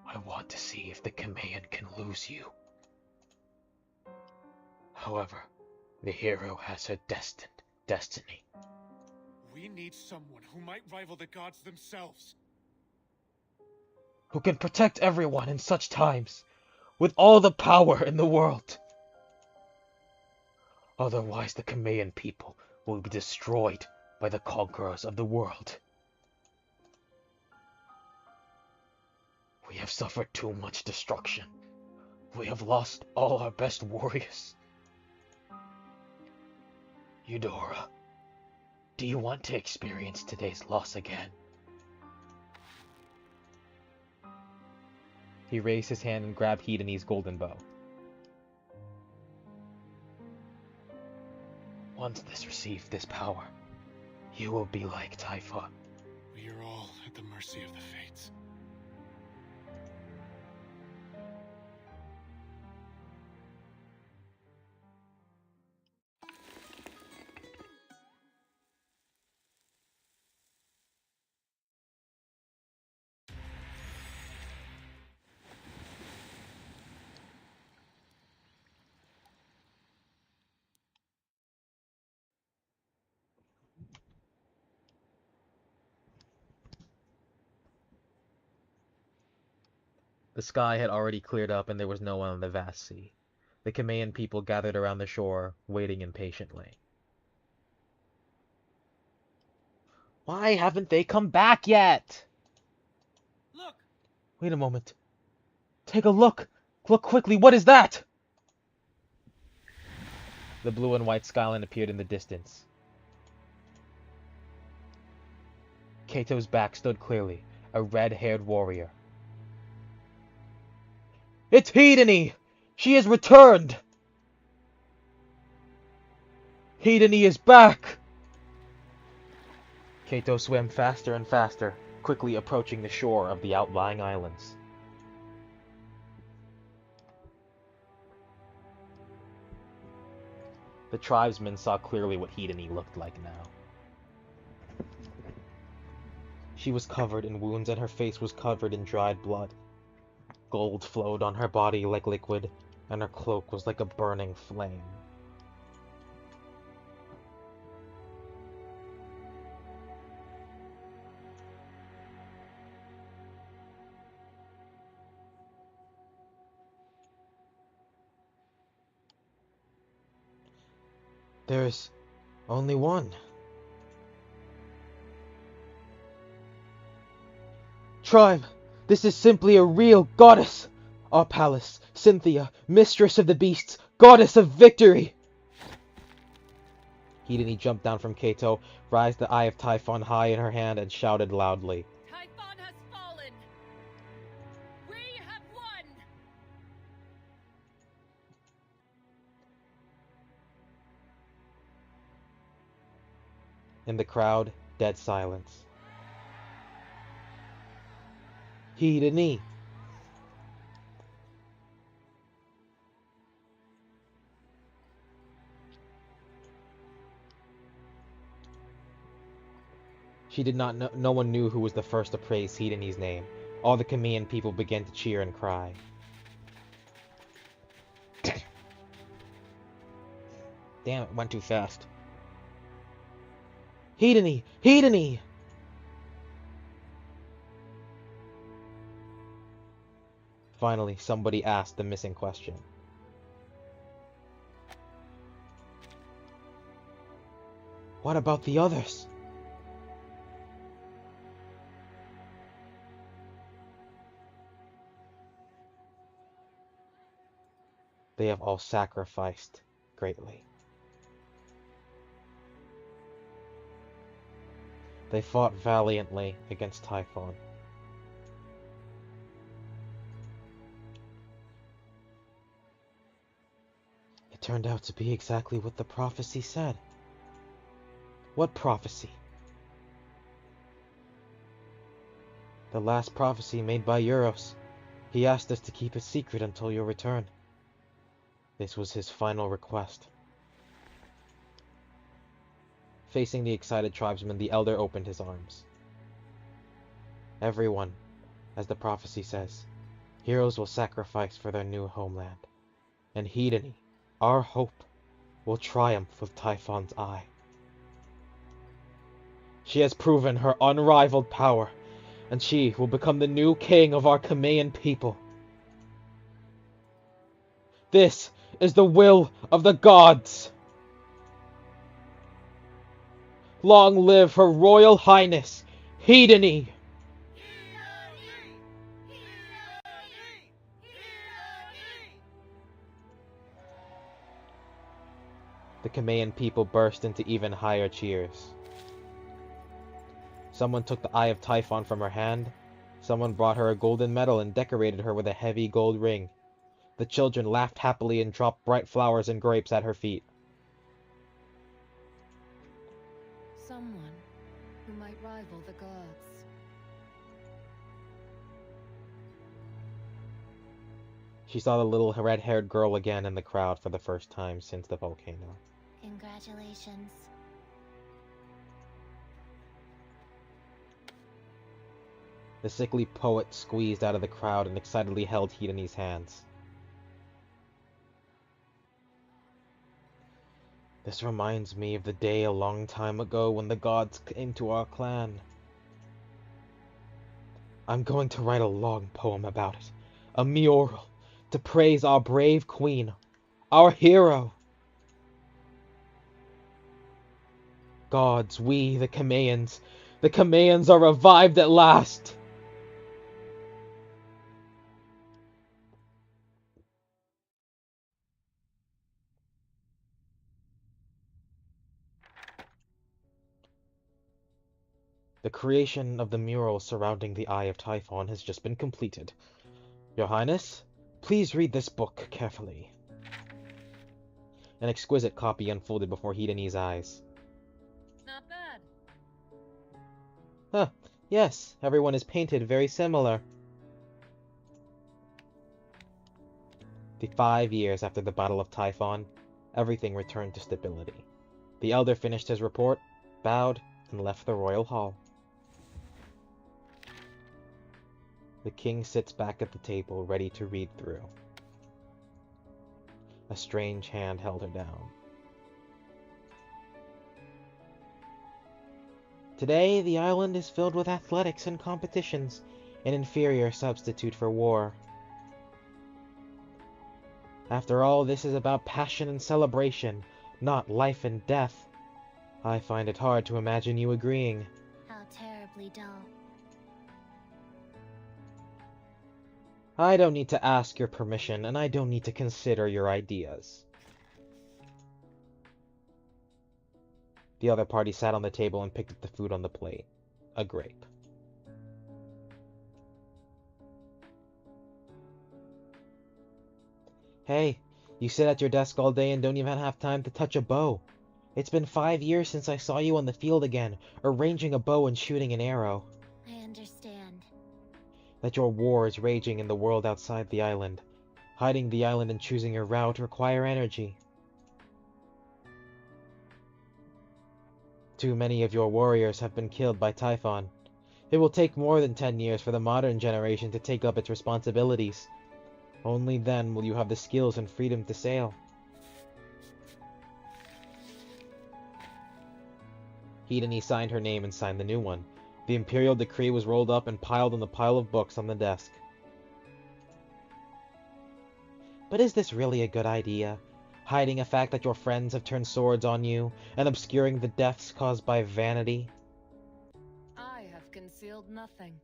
I want to see if the Kamayan can lose you. However, the hero has her destiny. We need someone who might rival the gods themselves. Who can protect everyone in such times, with all the power in the world. Otherwise, the Kamayan people will be destroyed by the conquerors of the world. We have suffered too much destruction. We have lost all our best warriors. Eudora, do you want to experience today's loss again? He raised his hand and grabbed Hidani's golden bow. Once this receives this power, you will be like Typhon. We are all at the mercy of the fates. The sky had already cleared up and there was no one on the vast sea. The Kamayan people gathered around the shore, waiting impatiently. Why haven't they come back yet? Look! Wait a moment. Take a look! Look quickly, what is that? The blue and white skyline appeared in the distance. Kato's back stood clearly, a red-haired warrior. It's Hedene! She has returned! Hedene is back! Kato swam faster and faster, quickly approaching the shore of the outlying islands. The tribesmen saw clearly what Hedene looked like now. She was covered in wounds and her face was covered in dried blood. Gold flowed on her body like liquid, and her cloak was like a burning flame. There's only one. Tribe, this is simply a real goddess! Our Pallas, Cynthia, mistress of the beasts, goddess of victory! Hedene jumped down from Kato, raised the Eye of Typhon high in her hand, and shouted loudly. Typhon has fallen! We have won! In the crowd, dead silence. Hedene! She did not know. No one knew who was the first to praise Hedene's name. All the Camellian people began to cheer and cry. Damn, it went too fast. Hedene! Hedene! Finally, somebody asked the missing question. What about the others? They have all sacrificed greatly. They fought valiantly against Typhon. It turned out to be exactly what the prophecy said. What prophecy? The last prophecy made by Euros. He asked us to keep it secret until your return. This was his final request. Facing the excited tribesmen, the elder opened his arms. Everyone, as the prophecy says, heroes will sacrifice for their new homeland. And Hedene, our hope, will triumph with Typhon's eye. She has proven her unrivaled power, and she will become the new king of our Camellian people. This is the will of the gods. Long live Her Royal Highness, Hedene! The Camellian people burst into even higher cheers. Someone took the Eye of Typhon from her hand. Someone brought her a golden medal and decorated her with a heavy gold ring. The children laughed happily and dropped bright flowers and grapes at her feet. Someone who might rival the gods. She saw the little red-haired girl again in the crowd for the first time since the volcano. Congratulations. The sickly poet squeezed out of the crowd and excitedly held Hedene's hands. This reminds me of the day a long time ago when the gods came to our clan. I'm going to write a long poem about it, a mural, to praise our brave queen, our hero. Gods, we, the Camellians are revived at last. The creation of the mural surrounding the Eye of Typhon has just been completed. Your Highness, please read this book carefully. An exquisite copy unfolded before Hedeni's eyes. Not bad. Huh, yes, everyone is painted very similar. The 5 years after the Battle of Typhon, everything returned to stability. The elder finished his report, bowed, and left the royal hall. The king sits back at the table, ready to read through. A strange hand held her down. Today, the island is filled with athletics and competitions, an inferior substitute for war. After all, this is about passion and celebration, not life and death. I find it hard to imagine you agreeing. How terribly dull. I don't need to ask your permission, and I don't need to consider your ideas. The other party sat on the table and picked up the food on the plate. A grape. Hey, you sit at your desk all day and don't even have time to touch a bow. It's been 5 years since I saw you on the field again, arranging a bow and shooting an arrow. I understand. That your war is raging in the world outside the island. Hiding the island and choosing your route require energy. Too many of your warriors have been killed by Typhon. It will take more than 10 years for the modern generation to take up its responsibilities. Only then will you have the skills and freedom to sail. Hedeni signed her name and signed the new one. The imperial decree was rolled up and piled on the pile of books on the desk. But is this really a good idea? Hiding a fact that your friends have turned swords on you, and obscuring the deaths caused by vanity? I have concealed nothing.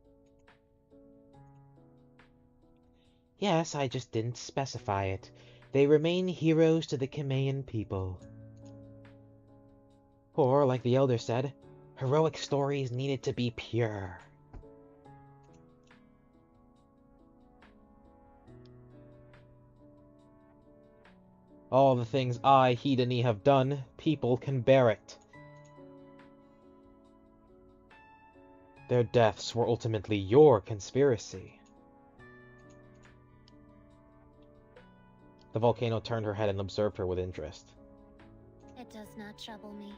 Yes, I just didn't specify it. They remain heroes to the Chimaean people. Or, like the elder said, heroic stories needed to be pure. All the things I, Hedeni, have done, people can bear it. Their deaths were ultimately your conspiracy. The volcano turned her head and observed her with interest. It does not trouble me.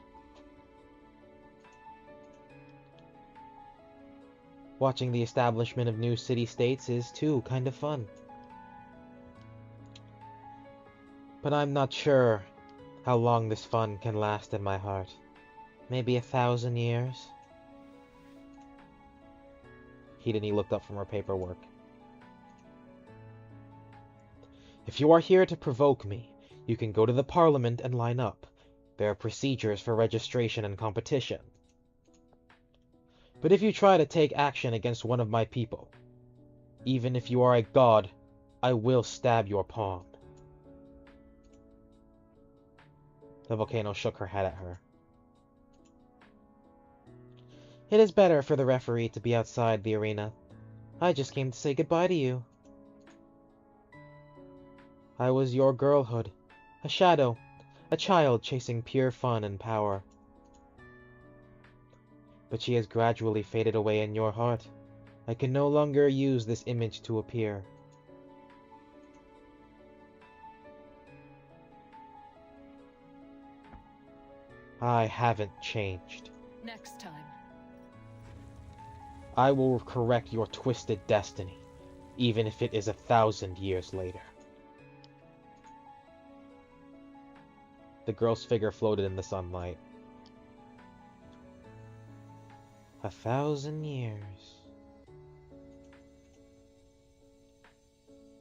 Watching the establishment of new city-states is, too, kind of fun. But I'm not sure how long this fun can last in my heart. Maybe 1,000 years? Hedeni looked up from her paperwork. If you are here to provoke me, you can go to the Parliament and line up. There are procedures for registration and competition. But if you try to take action against one of my people, even if you are a god, I will stab your palm. The volcano shook her head at her. It is better for the referee to be outside the arena. I just came to say goodbye to you. I was your girlhood, a shadow, a child chasing pure fun and power. But she has gradually faded away in your heart. I can no longer use this image to appear. I haven't changed. Next time. I will correct your twisted destiny, even if it is 1,000 years later. The girl's figure floated in the sunlight. 1,000 years.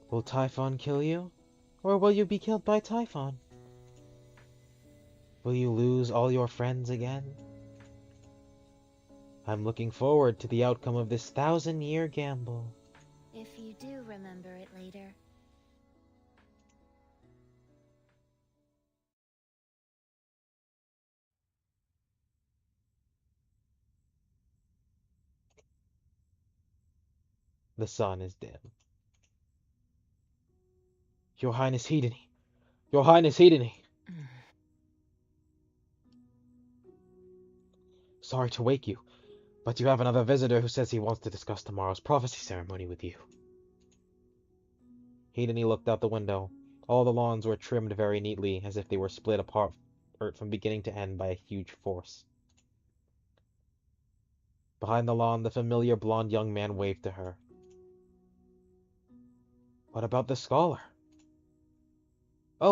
Will Typhon kill you? Or will you be killed by Typhon? Will you lose all your friends again? I'm looking forward to the outcome of this 1,000-year gamble. If you do remember it later. The sun is dim. Your Highness Hedony! Your Highness Hedony! Sorry to wake you, but you have another visitor who says he wants to discuss tomorrow's prophecy ceremony with you. Hedony looked out the window. All the lawns were trimmed very neatly, as if they were split apart from beginning to end by a huge force. Behind the lawn, the familiar blond young man waved to her. What about the scholar?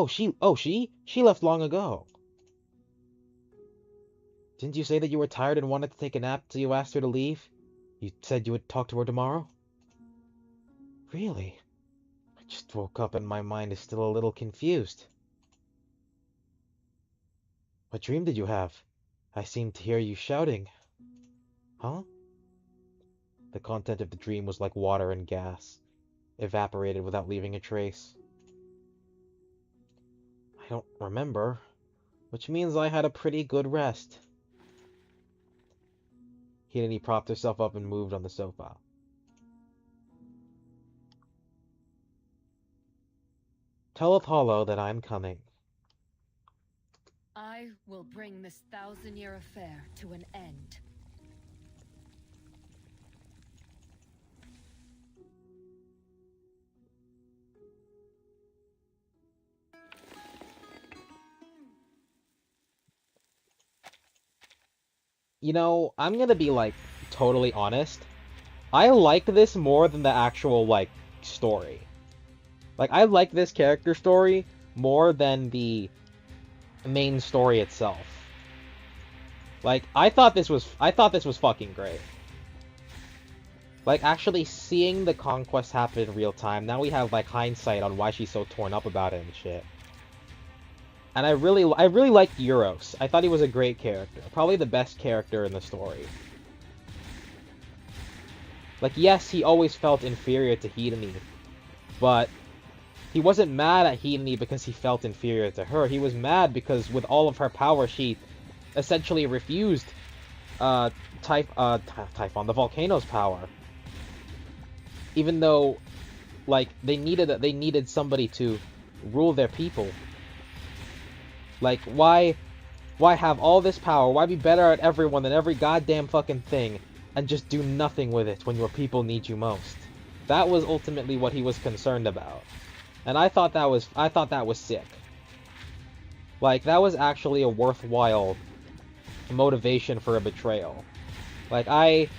She left long ago. Didn't you say that you were tired and wanted to take a nap till you asked her to leave? You said you would talk to her tomorrow? Really? I just woke up and my mind is still a little confused. What dream did you have? I seemed to hear you shouting. Huh? The content of the dream was like water and gas, evaporated without leaving a trace. I don't remember, which means I had a pretty good rest. Hedony propped herself up and moved on the sofa. Tell Apollo that I'm coming. I will bring this 1,000-year affair to an end. You know, I'm gonna be, like, totally honest. I like this more than the actual, like, story. Like, I like this character story more than the main story itself. Like, I thought this was fucking great. Like, actually seeing the conquest happen in real time, now we have, like, hindsight on why she's so torn up about it and shit. And I really liked Euros. I thought he was a great character. Probably the best character in the story. Like, yes, he always felt inferior to Hedony, but he wasn't mad at Hedony because he felt inferior to her. He was mad because with all of her power, she essentially refused Typhon, the volcano's power. Even though, like, they needed somebody to rule their people. Like, why have all this power? Why be better at everyone than every goddamn fucking thing and just do nothing with it when your people need you most? That was ultimately what he was concerned about. And I thought that was sick. Like, that was actually a worthwhile motivation for a betrayal. Like, I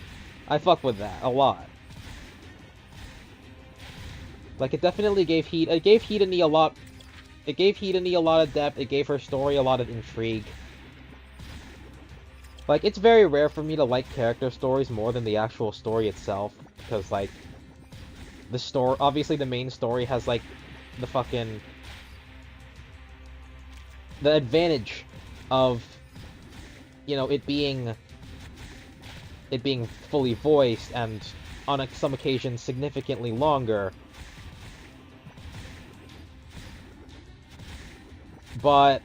fuck with that a lot. Like, it definitely gave Hedony a lot. It gave Hedony a lot of depth. It gave her story a lot of intrigue. Like, it's very rare for me to like character stories more than the actual story itself, because, like, the story, obviously the main story has, like, the advantage of, you know, it being fully voiced and on some occasions significantly longer. But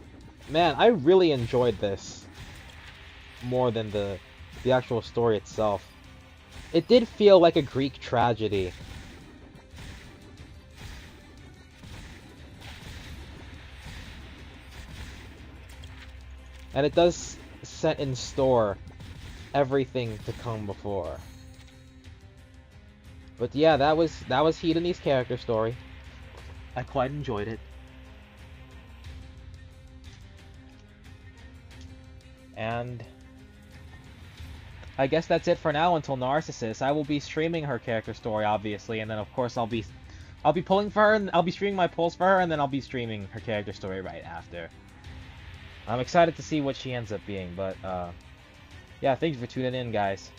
man, I really enjoyed this more than the actual story itself. It did feel like a Greek tragedy. And it does set in store everything to come before. But yeah, that was Hedony's character story. I quite enjoyed it. And I guess that's it for now until Narcissus. I will be streaming her character story, obviously, and then of course I'll be pulling for her, and I'll be streaming my polls for her, and then I'll be streaming her character story right after. I'm excited to see what she ends up being, but yeah, thanks for tuning in, guys.